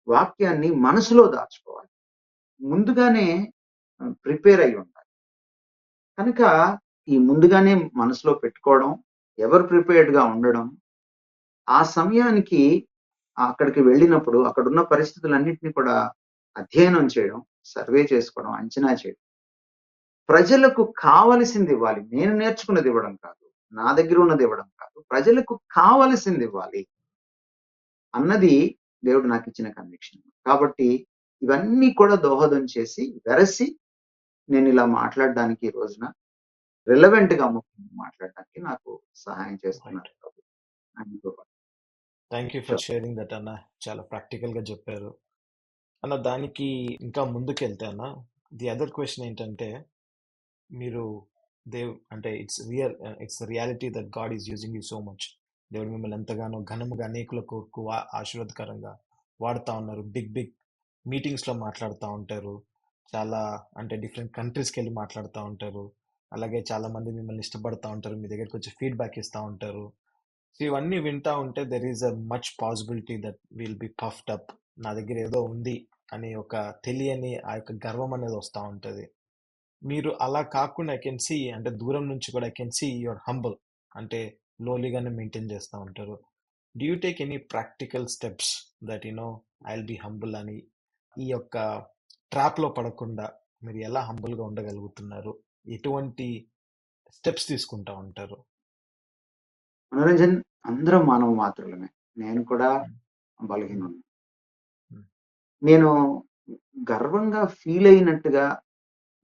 S3: వాక్యాన్ని మనసులో దాచుకోవాలి. ముందుగానే ప్రిపేర్ అయ్యి ఉండాలి. కనుక ఈ ముందుగానే మనసులో పెట్టుకోవడం, ఎవర్ ప్రిపేర్డ్‌గా ఉండడం, ఆ సమయానికి అక్కడికి వెళ్ళినప్పుడు అక్కడున్న పరిస్థితులన్నిటిని కూడా అధ్యయనం చేయడం, సర్వే చేసుకోవడం, అంచనా చేయడం. ప్రజలకు కావలసింది ఇవ్వాలి. నేను నేర్చుకున్నది ఇవ్వడం కాదు. నా దగ్గర ఉన్నది ఇవ్వడం కాదు. ప్రజలకు కావలసింది ఇవ్వాలి. అన్నది దేవుడు నాకిచ్చిన కన్విక్షన్. కాబట్టి ఇవన్నీ కూడా దోహదం చేసి, వెరసి నేనిలా మాట్లాడడానికి ఈ రోజున రిలవెంట్‌గా ముఖ్యంగా మాట్లాడడానికి నాకు సహాయం చేస్తున్నారు
S1: Right.
S3: ప్రభు. ఆయనతో పాటు.
S1: Thank you for sharing that అన్న. చాలా ప్రాక్టికల్‌గా చెప్పారు. అన్న దానికి ఇంకా ముందుకెళ్తే అన్న, ది అదర్ క్వెషన్ ఏంటంటే, మీరు అంటే it's reality that God is using you so much. దేవుడు మిమ్మల్ని ఎంతగానో ఘనముగా అనేకుల కొరకు ఆశీర్వాదకరంగా వాడుతా ఉన్నారు. బిగ్ బిగ్ మీటింగ్స్లో మాట్లాడుతూ ఉంటారు. చాలా అంటే డిఫరెంట్ కంట్రీస్కి వెళ్ళి మాట్లాడుతూ ఉంటారు. అలాగే చాలా మంది మిమ్మల్ని ఇష్టపడతా ఉంటారు. మీ దగ్గరికి వచ్చి ఫీడ్బ్యాక్ ఇస్తూ ఉంటారు. సో ఇవన్నీ వింటా ఉంటే there is a much possibility that will be puffed up. నా దగ్గర ఏదో ఉంది అని ఒక తెలియని ఆ యొక్క గర్వం అనేది వస్తూ ఉంటుంది. మీరు అలా కాకుండా ఐ కెన్ సీ, అంటే దూరం నుంచి కూడా I can see your humble, అంటే లోలీగానే మెయింటైన్ చేస్తూ ఉంటారు. Do you take any practical steps that I will be humble అని, ఈ యొక్క ట్రాప్లో పడకుండా మీరు ఎలా హంబుల్గా ఉండగలుగుతున్నారు? ఎటువంటి స్టెప్స్ తీసుకుంటా ఉంటారు?
S3: మనోరంజన్, అందరం మానవ మాత్రులమే. నేను కూడా
S1: ఉమ్, ఉమ్,
S3: బలహీనుడిని.
S1: ఉమ్,
S3: నేను గర్వంగా ఫీల్ అయినట్టుగా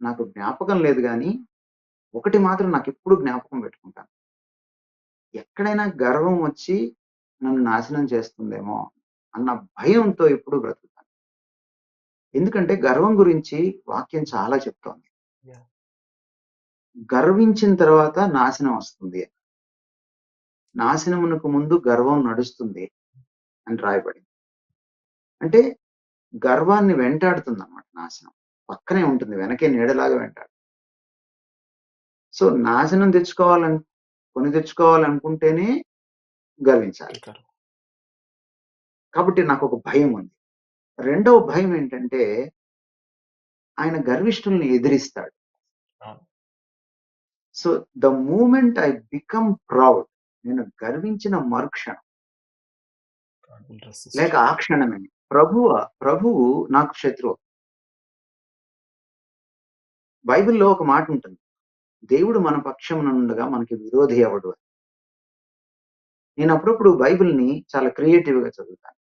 S3: నాకు జ్ఞాపకం లేదు గానీ, ఒకటి మాత్రం నాకెప్పుడు జ్ఞాపకం పెట్టుకుంటాను. ఎక్కడైనా గర్వం వచ్చి నన్ను నాశనం చేస్తుందేమో అన్న భయంతో ఎప్పుడూ బ్రతుకుతాను. ఎందుకంటే గర్వం గురించి వాక్యం చాలా చెప్తోంది.
S1: yeah,
S3: గర్వించిన తర్వాత నాశనం వస్తుంది. నాశనమునకు ముందు గర్వం నడుస్తుంది అని రాయబడింది. అంటే గర్వాన్ని వెంటాడుతుందన్నమాట నాశనం. పక్కనే ఉంటుంది. వెనకే నీడలాగా వెంటాడు. సో, నాశనం కొని తెచ్చుకోవాలనుకుంటేనే గర్వించాలి.
S1: ఇంకా
S3: కాబట్టి నాకొక భయం ఉంది. రెండవ భయం ఏంటంటే, ఆయన గర్విష్ఠుల్ని ఎదిరిస్తాడు.
S1: అవును.
S3: So, the moment I become proud, నేను గర్వించిన మరుక్షణం
S1: God will resist.
S3: లేక ఆ క్షణమే ప్రభువు నాకు శత్రువు. బైబిల్‌లో ఒక మాట ఉంటుంది. దేవుడు మన పక్షమున మనకి విరోధి ఎవడు అని. నేను అప్పుడప్పుడు బైబిల్‌ని చాలా క్రియేటివ్‌గా చదువుతాను.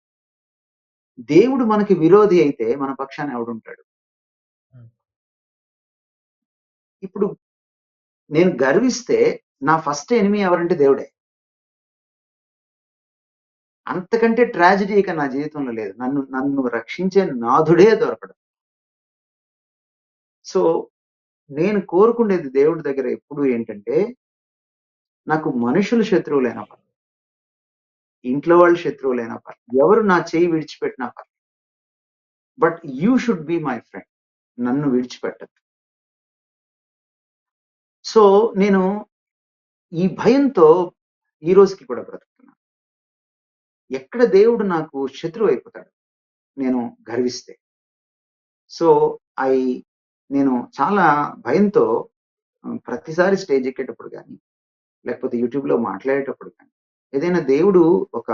S3: దేవుడు మనకి విరోధి అయితే మన పక్షాన ఎవడుంటాడు?
S1: ఉమ్,
S3: ఇప్పుడు నేను గర్విస్తే నా ఫస్ట్ ఎనిమీ ఎవరంటే దేవుడే. అంతకంటే ట్రాజెడీ ఇక నా జీవితంలో లేదు. నన్ను రక్షించే నాథుడే దొరకడు. సో, నేను కోరుకునేది దేవుడి దగ్గర ఎప్పుడు ఏంటంటే, నాకు మనుషులు శత్రువులైనా పర్లేదు. ఇంట్లో వాళ్ళు శత్రువులైనా పర్లేదు. ఎవరు నా చెయ్యి విడిచిపెట్టినా పర్లేదు. But you should be my friend. నన్ను విడిచిపెట్టద్దు. సో, నేను ఈ భయంతో ఈ రోజుకి కూడా బ్రతుకుతున్నాను. ఎక్కడ దేవుడు నాకు శత్రువైపోతాడు నేను గర్విస్తే. సో, ఐ నేను చాలా భయంతో ప్రతిసారి స్టేజ్ ఎక్కేటప్పుడు గాని, లేకపోతే యూట్యూబ్‌లో మాట్లాడేటప్పుడు గాని, ఏదైనా దేవుడు ఒక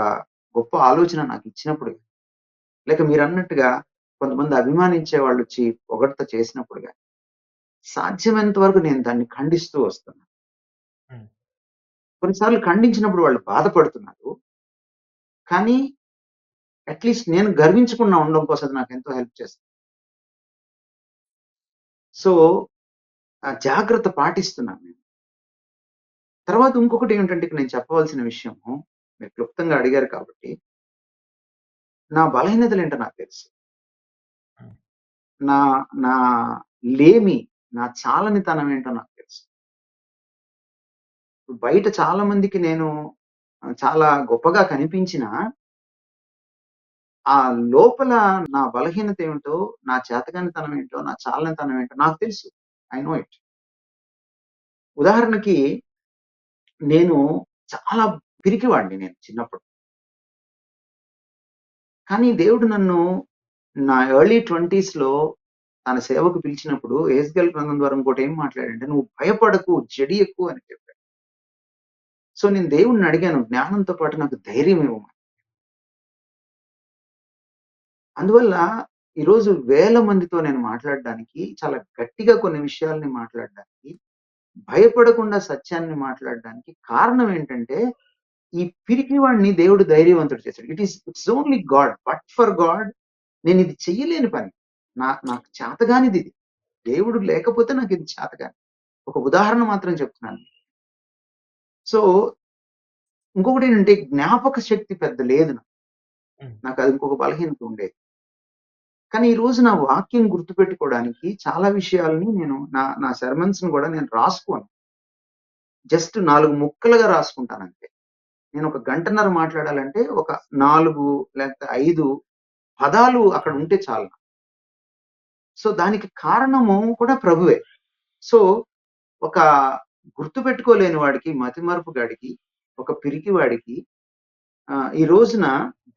S3: గొప్ప ఆలోచన నాకిచ్చినప్పుడు గాని, లేక మీరన్నట్టుగా కొంతమంది అభిమానించే వాళ్ళొచ్చి పొగడ్త చేసినప్పుడు గాని, సాధ్యమైనంత వరకు నేను దాన్ని ఖండిస్తూ వస్తున్నాను.
S1: ఉమ్,
S3: కొన్నిసార్లు ఖండించినప్పుడు వాళ్ళు బాధపడుతున్నారు. కానీ అట్‌లీస్ట్ నేను గర్వించకుండా ఉండడం కోసం అది నాకెంతో హెల్ప్ చేస్తుంది. సో, ఆ జాగ్రత్త పాటిస్తున్నాను నేను. తర్వాత ఇంకొకటి ఏంటంటే ఇక్కడ నేను చెప్పవలసిన విషయము, మీరు క్లుప్తంగా అడిగారు కాబట్టి, నా బలహీనతలేంటో నాకు తెలుసు.
S1: ఉమ్,
S3: నా నా లేమి, నా చాలనితనం ఏంటో నాకు తెలుసు. బయట చాలా మందికి నేను చాలా గొప్పగా కనిపించినా, ఆ లోపల నా బలహీనత ఏమిటో, నా చేతకానితనం ఏంటో, నా చాలనితనం ఏంటో నాకు తెలుసు. I know it. ఉదాహరణకి నేను చాలా పిరికివాడిని నేను చిన్నప్పుడు. కానీ దేవుడు నన్ను నా ఎర్లీ 20స్‌లో తన సేవకు పిలిచినప్పుడు యెహెజ్కేలు గ్రంథం ద్వారా ఇంకోటి ఏం మాట్లాడాడంటే, "నువ్వు భయపడకు, జడియకు" అని చెప్పాడు. సో, నేను దేవుడిని అడిగాను, జ్ఞానంతో పాటు నాకు ధైర్యం ఇవ్వమని. అందువల్ల ఈరోజు వేల మందితో నేను మాట్లాడడానికి, చాలా గట్టిగా కొన్ని విషయాల్ని మాట్లాడడానికి, భయపడకుండా సత్యాన్ని మాట్లాడడానికి కారణం ఏంటంటే, ఈ పిరికివాడిని దేవుడు ధైర్యవంతుడు చేశాడు. It's only God. But for God నేనిది చెయ్యలేని పని. నాకు చేతగానిదిది. దేవుడు లేకపోతే నాకిది చేతకాదు. ఒక ఉదాహరణ మాత్రం చెప్తున్నాను. సో, ఇంకొకటేంటంటే జ్ఞాపక శక్తి పెద్ద లేదు నాకు.
S1: ఉమ్,
S3: నాకది ఇంకొక బలహీనత ఉండేది. కానీ ఈ రోజు నా వాక్యం గుర్తుపెట్టుకోవడానికి చాలా విషయాల్ని నేను నా సెర్మన్స్‌ని గూడా నేను రాసుకోను. జస్ట్ 4 ముక్కలుగా రాసుకుంటానంతే. నేను ఒక గంటన్నర మాట్లాడాలంటే ఒక 4 లేకపోతే 5 పదాలు అక్కడ
S1: ఉమ్,
S3: ఉంటే చాలు. సో, దానికి కారణము కూడా ప్రభువే. సో, ఒక గుర్తుపెట్టుకోలేని వాడికి, మతిమరుపు గాడికి, ఒక పిరికివాడికి ఈ రోజున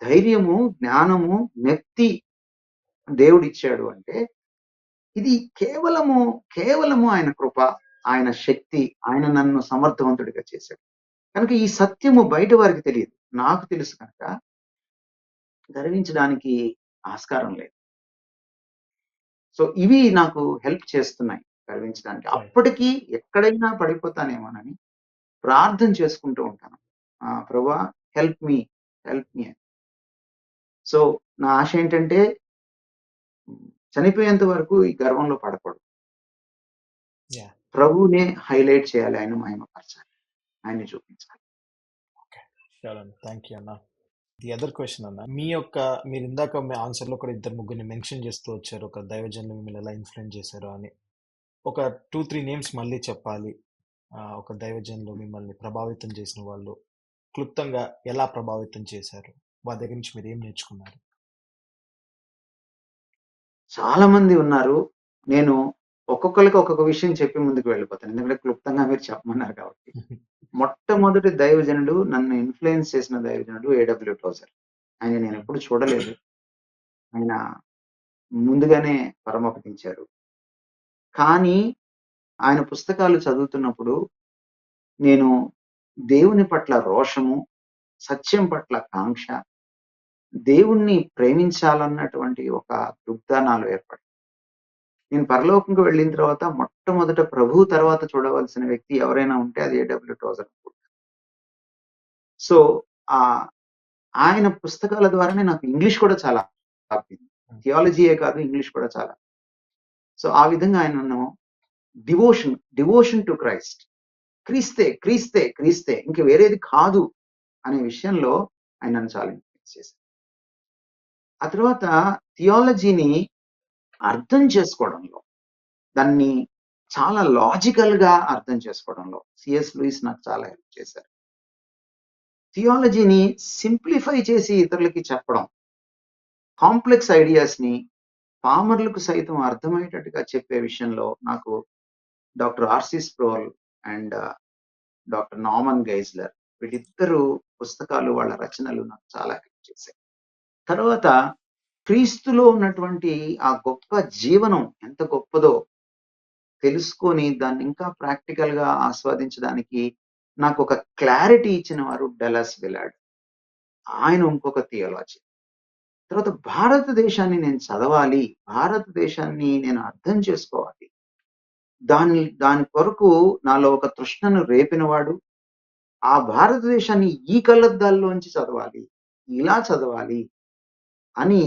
S3: ధైర్యము, జ్ఞానము, నెత్తి దేవుడిచ్చాడు అంటే, ఇది కేవలము ఆయన కృప, ఆయన శక్తి, ఆయన నన్ను సమర్థవంతుడిగా చేశాడు. కనుక ఈ సత్యము బయట వారికి తెలీదు. నాకు తెలుసు కనుక గర్వించడానికి ఆస్కారం లేదు. సో ఇవి నాకు హెల్ప్ చేస్తున్నాయి గర్వించడానికి.
S1: రైట్.
S3: అప్పటికి ఎక్కడైనా పడిపోతానేమోనని ప్రార్థన చేసుకుంటూ ఉంటాను. ప్రభువా హెల్ప్ మీ అని. సో నా ఆశ ఏంటంటే చనిపోయేంత వరకు ఈ గర్వంలో పడకూడదు.
S1: యా.
S3: ప్రభువునే హైలైట్ చేయాలి, ఆయన మహిమపరచాలి, ఆయన్ని చూపించాలి.
S1: షూర్ అన్న, థ్యాంక్ యూ అన్న. ది అదర్ క్వశ్చన్ అన్న, మీరు ఇందాక మీ ఆన్సర్లో కూడా ఇద్దరు ముగ్గురిని మెన్షన్ చేస్తూ వచ్చారు, ఒక దైవజనులు మిమ్మల్ని ఎలా ఇన్ఫ్లుయెన్స్ చేశారు అని. ఒక 2-3 నేమ్స్ మళ్ళీ చెప్పాలి. ఒక దైవజనులు మిమ్మల్ని ప్రభావితం చేసిన వాళ్ళు క్లుప్తంగా ఎలా ప్రభావితం చేశారు, వాళ్ళ దగ్గర నుంచి మీరు ఏం నేర్చుకున్నారు?
S3: చాలా మంది ఉన్నారు. నేను ఒక్కొక్కరికి ఒక్కొక్క విషయం చెప్పి ముందుకు వెళ్ళిపోతాను, ఎందుకంటే క్లుప్తంగా మీరు చెప్పమన్నారు కాబట్టి. మొట్టమొదటి దైవజనుడు, నన్ను ఇన్ఫ్లుయెన్స్ చేసిన దైవజనుడు A.W. టోజర్. ఆయన నేను ఎప్పుడు చూడలేదు. ఆయన ముందుగానే పరమపదించారు. కానీ ఆయన పుస్తకాలు చదువుతున్నప్పుడు నేను దేవుని పట్ల రోషము, సత్యం పట్ల కాంక్ష, దేవుణ్ణి ప్రేమించాలన్నటువంటి ఒక దుగ్ధ నాలో ఏర్పడింది. నేను పరలోకంకు వెళ్ళిన తర్వాత మొట్టమొదట ప్రభు తర్వాత చూడవలసిన వ్యక్తి ఎవరైనా ఉంటే అది A.W. టోజర్. సో ఆయన పుస్తకాల ద్వారానే నాకు ఇంగ్లీష్ కూడా చాలా థియాలజీయే కాదు, ఇంగ్లీష్ కూడా చాలా. సో ఆ విధంగా ఆయన నన్ను డివోషన్ టు క్రైస్ట్, క్రీస్తే క్రీస్తే క్రీస్తే, ఇంక వేరేది కాదు అనే విషయంలో ఆయన నన్ను చాలా ఇన్ఫ్లుయెన్స్ చేశారు. ఆ తర్వాత థియాలజీని అర్థం చేసుకోవడంలో, దాన్ని చాలా లాజికల్ గా అర్థం చేసుకోవడంలో సిఎస్ లూయిస్ నాకు చాలా హెల్ప్ చేశారు. థియాలజీని సింప్లిఫై చేసి ఇతరులకి చెప్పడం, కాంప్లెక్స్ ఐడియాస్ ని పామర్లకు సైతం అర్థమయ్యేటట్టుగా చెప్పే విషయంలో నాకు doctor R C Sproul and doctor Norman Geisler, వీళ్ళిద్దరు పుస్తకాలు, వాళ్ళ రచనలు నాకు చాలా హెల్ప్ చేశాయి. తర్వాత క్రీస్తులో ఉన్నటువంటి ఆ గొప్ప జీవనం ఎంత గొప్పదో తెలుసుకొని దాన్ని ఇంకా ప్రాక్టికల్ గా ఆస్వాదించడానికి నాకు ఒక క్లారిటీ ఇచ్చిన వారు డెలస్ విలార్డ్. ఆయన ఇంకొక థియాలజీ. తర్వాత భారతదేశాన్ని నేను చదవాలి, భారతదేశాన్ని నేను అర్థం చేసుకోవాలి, దాని కొరకు నాలో ఒక తృష్ణను రేపినవాడు, ఆ భారతదేశాన్ని ఈ కళ్ళద్దాల్లోంచి చదవాలి, ఇలా చదవాలి అని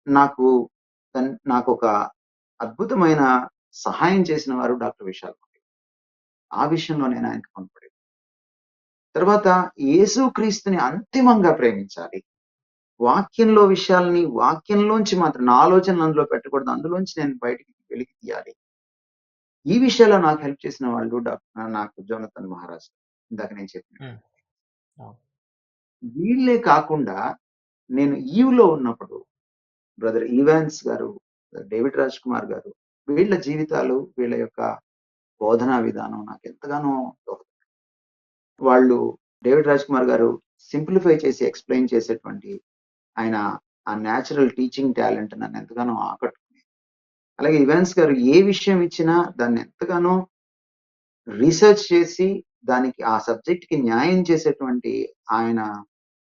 S3: నాకు ఒక అద్భుతమైన సహాయం చేసిన వారు డాక్టర్ విశాల్. ఆ విషయంలో నేను ఆయనకు కొనపడేది. తర్వాత యేసుక్రీస్తుని అంతిమంగా ప్రేమించాలి, వాక్యంలో విషయాల్ని వాక్యంలోంచి మాత్రం, నా ఆలోచనలు అందులో పెట్టకూడదు, అందులోంచి నేను బయటికి వెలికి తీయాలి. ఈ విషయాల్లో నాకు హెల్ప్ చేసిన వాళ్ళు నాకు జోనతన్ మహారాజ్, ఇందాక నేను చెప్పిన. వీళ్ళే కాకుండా నేను ఈవ్లో ఉన్నప్పుడు బ్రదర్ ఈవాన్స్ గారు, డేవిడ్ రాజ్ కుమార్ గారు, వీళ్ళ జీవితాలు, వీళ్ళ యొక్క బోధనా విధానం నాకు ఎంతగానో దోహదపడింది. వాళ్ళు, డేవిడ్ రాజ్ కుమార్ గారు సింప్లిఫై చేసి ఎక్స్ప్లెయిన్ చేసేటువంటి ఆయన ఆ న్యాచురల్ టీచింగ్ టాలెంట్ నన్ను ఎంతగానో ఆకట్టుకునేది. అలాగే ఈవాన్స్ గారు ఏ విషయం ఇచ్చినా దాన్ని ఎంతగానో రీసెర్చ్ చేసి దానికి, ఆ సబ్జెక్ట్ కి న్యాయం చేసేటువంటి ఆయన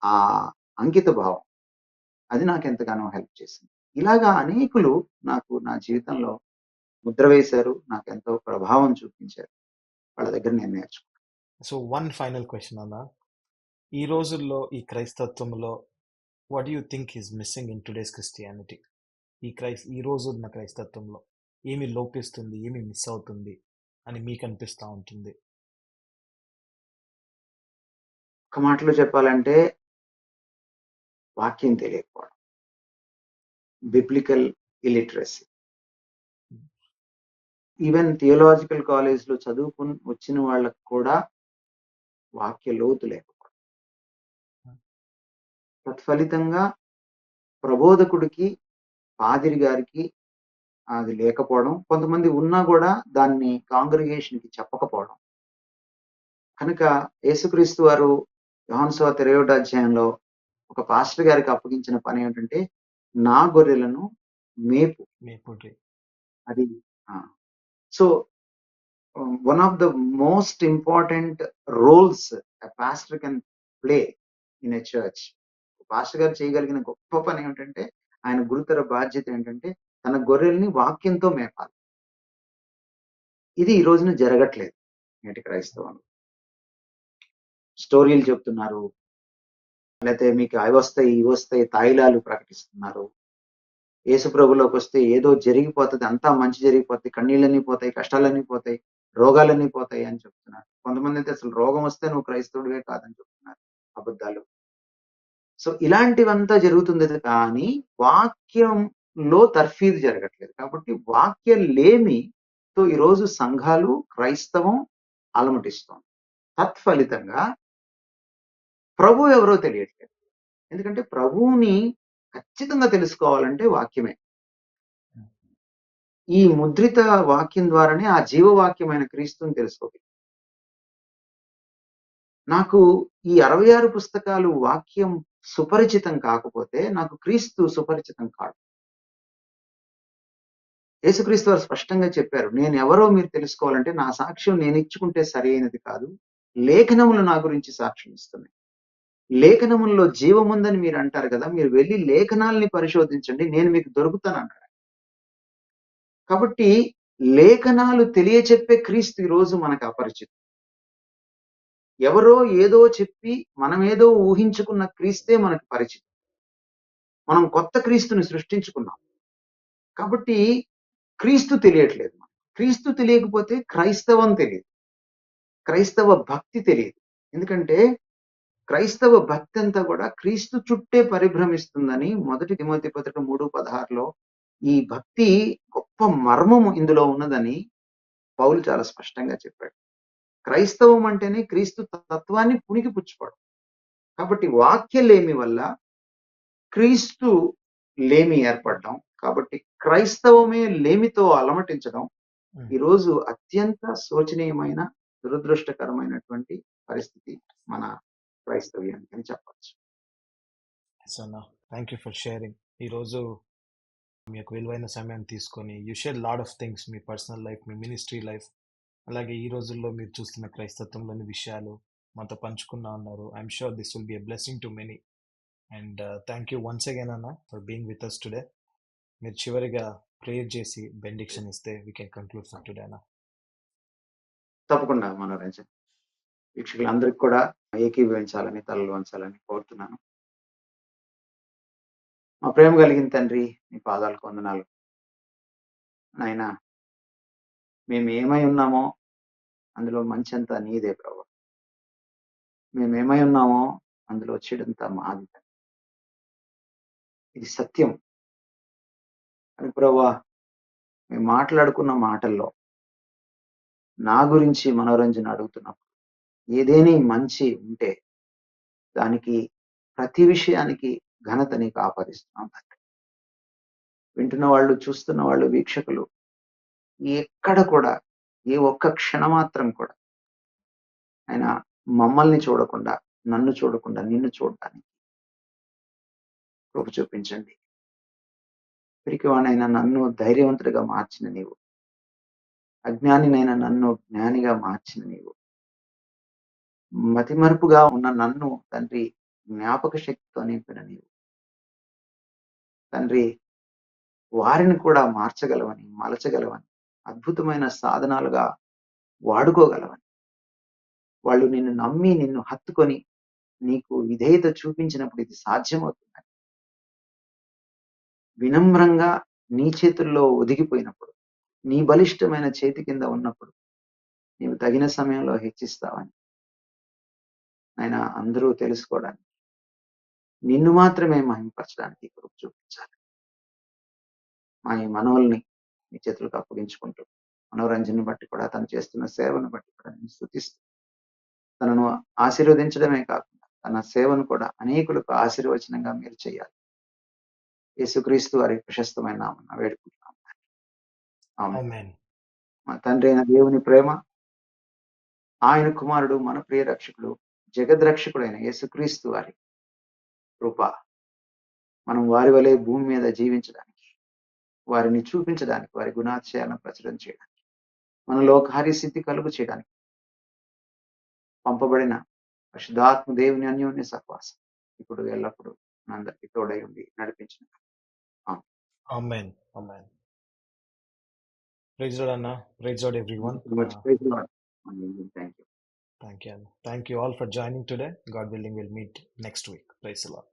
S3: ఆ అంకిత భావం, అది నాకు ఎంతగానో హెల్ప్ చేసింది. ఇలాగా అనేకులు నాకు నా జీవితంలో ముద్ర వేశారు, నాకు ఎంతో ప్రభావం చూపించారు. వాళ్ళ దగ్గర నేను నేర్చుకున్నాను.
S1: సో వన్ ఫైనల్ క్వశ్చన్ అన్న, ఈ రోజుల్లో ఈ క్రైస్తత్వంలో what do you think is missing in today's Christianity? ఈ రోజు ఉన్న క్రైస్తత్వంలో ఏమి లోపిస్తుంది, ఏమి మిస్ అవుతుంది అని మీకు అనిపిస్తూ ఉంటుంది?
S3: ఒక మాటలో చెప్పాలంటే వాక్యం తెలియకపోవడం, బిబ్లికల్ ఇలిటరసీ. ఈవెన్ థియోలాజికల్ కాలేజ్లో చదువుకుని వచ్చిన వాళ్ళకు కూడా వాక్య లోతు లేకపోవడం, తత్ఫలితంగా ప్రబోధకుడికి, పాదిరి గారికి అది లేకపోవడం, కొంతమంది ఉన్నా కూడా దాన్ని కాంగ్రిగేషన్ కి చెప్పకపోవడం. కనుక యేసుక్రీస్తు వారు యోహాను సువార్త 20వ అధ్యాయంలో ఒక పాస్టర్ గారికి అప్పగించిన పని ఏంటంటే, నా గొర్రెలను మేపు. అది so one of the most important roles a pastor can play in a church. Pastor గారు చేయగలిగిన గొప్ప పని ఏమిటంటే, ఆయన గురుతర బాధ్యత ఏంటంటే తన గొర్రెల్ని వాక్యంతో మేపాలి. ఇది ఈ రోజున జరగట్లేదు నేటి క్రైస్తవంలో. స్టోరీలు చెప్తున్నారు, లేకపోతే మీకు అవి వస్తాయి ఇవి వస్తాయి తాయిలాలు ప్రకటిస్తున్నారు. యేసుప్రభులోకి వస్తే ఏదో జరిగిపోతుంది, అంతా మంచి జరిగిపోతాయి, కన్నీళ్ళన్నీ పోతాయి, కష్టాలన్నీ పోతాయి, రోగాలన్నీ పోతాయి అని చెప్తున్నారు. కొంతమంది అయితే అసలు రోగం వస్తే నువ్వు క్రైస్తవుడివే కాదని చెప్తున్నారు. అబద్ధాలు. సో ఇలాంటివంతా జరుగుతుంది కానీ వాక్యంలో తర్ఫీదు జరగట్లేదు. కాబట్టి వాక్య లేమితో ఈరోజు సంఘాలు క్రైస్తవం అలమటిస్తోంది. తత్ఫలితంగా ప్రభు ఎవరో తెలియట్లేదు. ఎందుకంటే ప్రభువుని ఖచ్చితంగా తెలుసుకోవాలంటే వాక్యమే. ఈ ముద్రిత వాక్యం ద్వారానే ఆ జీవవాక్యమైన క్రీస్తుని తెలుసుకోవాలి. నాకు ఈ 66 పుస్తకాలు వాక్యం సుపరిచితం కాకపోతే నాకు క్రీస్తు సుపరిచితం కాడు. యేసుక్రీస్తు వారు స్పష్టంగా చెప్పారు, నేను ఎవరో మీరు తెలుసుకోవాలంటే నా సాక్ష్యం నేను ఇచ్చుకుంటే సరి అయినది కాదు, లేఖనములు నా గురించి సాక్ష్యం ఇస్తున్నాయి. లేఖనముల్లో జీవముందని మీరు అంటారు కదా, మీరు వెళ్ళి లేఖనాల్ని పరిశోధించండి, నేను మీకు దొరుకుతాను అన్నాడు. కాబట్టి లేఖనాలు తెలియచెప్పే క్రీస్తు ఈ రోజు మనకు అపరిచితం. ఎవరో ఏదో చెప్పి మనమేదో ఊహించుకున్న క్రీస్తే మనకు పరిచితం. మనం కొత్త క్రీస్తుని సృష్టించుకున్నాం. కాబట్టి క్రీస్తు తెలియట్లేదు. క్రీస్తు తెలియకపోతే క్రైస్తవం తెలియదు, క్రైస్తవ భక్తి తెలియదు. ఎందుకంటే క్రైస్తవ భక్తి అంతా కూడా క్రీస్తు చుట్టే పరిభ్రమిస్తుందని 1 తిమోతి పత్రిక 3:16లో ఈ భక్తి గొప్ప మర్మము ఇందులో ఉన్నదని పౌలు చాలా స్పష్టంగా చెప్పాడు. క్రైస్తవం అంటేనే క్రీస్తు తత్వాన్ని పుణికి పుచ్చుకోవడం. కాబట్టి వాక్య లేమి వల్ల క్రీస్తు లేమి ఏర్పడడం, కాబట్టి క్రైస్తవమే లేమితో అలమటించడం ఈరోజు అత్యంత శోచనీయమైన దురదృష్టకరమైనటువంటి పరిస్థితి మన క్రైస్తవ్యానికి అని చెప్పచ్చు.
S1: Thank you for sharing. ఈరోజు మీ యొక్క విలువైన సమయాన్ని తీసుకొని you share lot of things, me personal life, me ministry life, అలాగే ఈ రోజుల్లో మీరు చూస్తున్న క్రైస్తత్వంలోని విషయాలు మాతో పంచుకున్నా ఉన్నారు. I'm sure this will be a blessing to many. And thank you once again అన్న for being with us today. మీరు చివరిగా ప్రేయర్ చేసి బెండిక్షన్ ఇస్తే we can conclude for today అన్న.
S3: తప్పకుండా మనోరంజన్. వీక్షకులందరికీ కూడా ఏకీభవించాలని తలలు వంచాలని కోరుతున్నాను. మా ప్రేమ కలిగిన తండ్రి, మీ పాదాలకు వందనాలు నాయనా. మేము ఏమై ఉన్నామో అందులో మంచి అంతా నీదే ప్రభు. మేము ఏమై ఉన్నామో అందులో చెడంతా మాది. ఇది సత్యం అని ప్రభు. మేము మాట్లాడుకున్న మాటల్లో నా గురించి మనోరంజన్ అడుగుతున్నప్పుడు ఏదేని మంచి ఉంటే దానికి ప్రతి విషయానికి ఘనత నీకు ఆపాదిస్తున్నాం తండ్రి. వింటున్న వాళ్ళు, చూస్తున్న వాళ్ళు, వీక్షకులు ఎక్కడ కూడా ఏ ఒక్క క్షణమాత్రం కూడా ఆయన మమ్మల్ని చూడకుండా, నన్ను చూడకుండా నిన్ను చూడటానికి కృప చూపించండి. పిరికివాణైనా నన్ను ధైర్యవంతుడిగా మార్చిన నీవు, అజ్ఞానినైనా నన్ను జ్ఞానిగా మార్చిన నీవు, మతిమరుపుగా ఉన్న నన్ను తండ్రి జ్ఞాపక శక్తితో నింపిన నీవు తండ్రి, వారిని కూడా మార్చగలవని, మలచగలవని, అద్భుతమైన సాధనాలుగా వాడుకోగలవని, వాళ్ళు నిన్ను నమ్మి నిన్ను హత్తుకొని నీకు విధేయత చూపించినప్పుడు ఇది సాధ్యమవుతుందని, వినమ్రంగా నీ చేతుల్లో ఒదిగిపోయినప్పుడు, నీ బలిష్టమైన చేతి కింద ఉన్నప్పుడు నీవు తగిన సమయంలో హెచ్చిస్తావని ఆయన అందరూ తెలుసుకోవడానికి, నిన్ను మాత్రమే మహిమపరచడానికి కృప చూపించాలి. మా ఈ మనవుల్ని నీ చేతులకు అప్పగించుకుంటూ, మనోరంజన్ని బట్టి కూడా తను చేస్తున్న సేవను బట్టి కూడా నేను స్తుతిస్తూ, తనను ఆశీర్వదించడమే కాకుండా తన సేవను కూడా అనేకులకు ఆశీర్వచనంగా మీరు చేయాలి. యేసుక్రీస్తు వారి ప్రశస్తమైన నామమున వేడుకుంటున్నాం. ఆమేన్. మా తండ్రి అయిన దేవుని ప్రేమ, ఆయన కుమారుడు మన ప్రియ రక్షకుడు జగద్రక్షకుడైన యేసుక్రీస్తు వారి కృప, మనం వారి వలె భూమి మీద జీవించడానికి, వారిని చూపించడానికి, వారి గుణాతిశయాలను ప్రచురం చేయడానికి, మనలో కార్యసిద్ధి కలుగు చేయడానికి పంపబడిన పరిశుద్ధాత్మ దేవుని అన్యోన్య సహవాసం ఇప్పుడు ఎల్లప్పుడూ మనందరికీ తోడై ఉండి నడిపించిన.
S1: Amen. Amen. Praise Lord, Anna. Praise Lord, everyone.
S3: Thank you so much. Praise the Lord. Thank you.
S1: Thank you, Anna. Thank you all for joining today. God willing, we'll meet next week. Praise the Lord.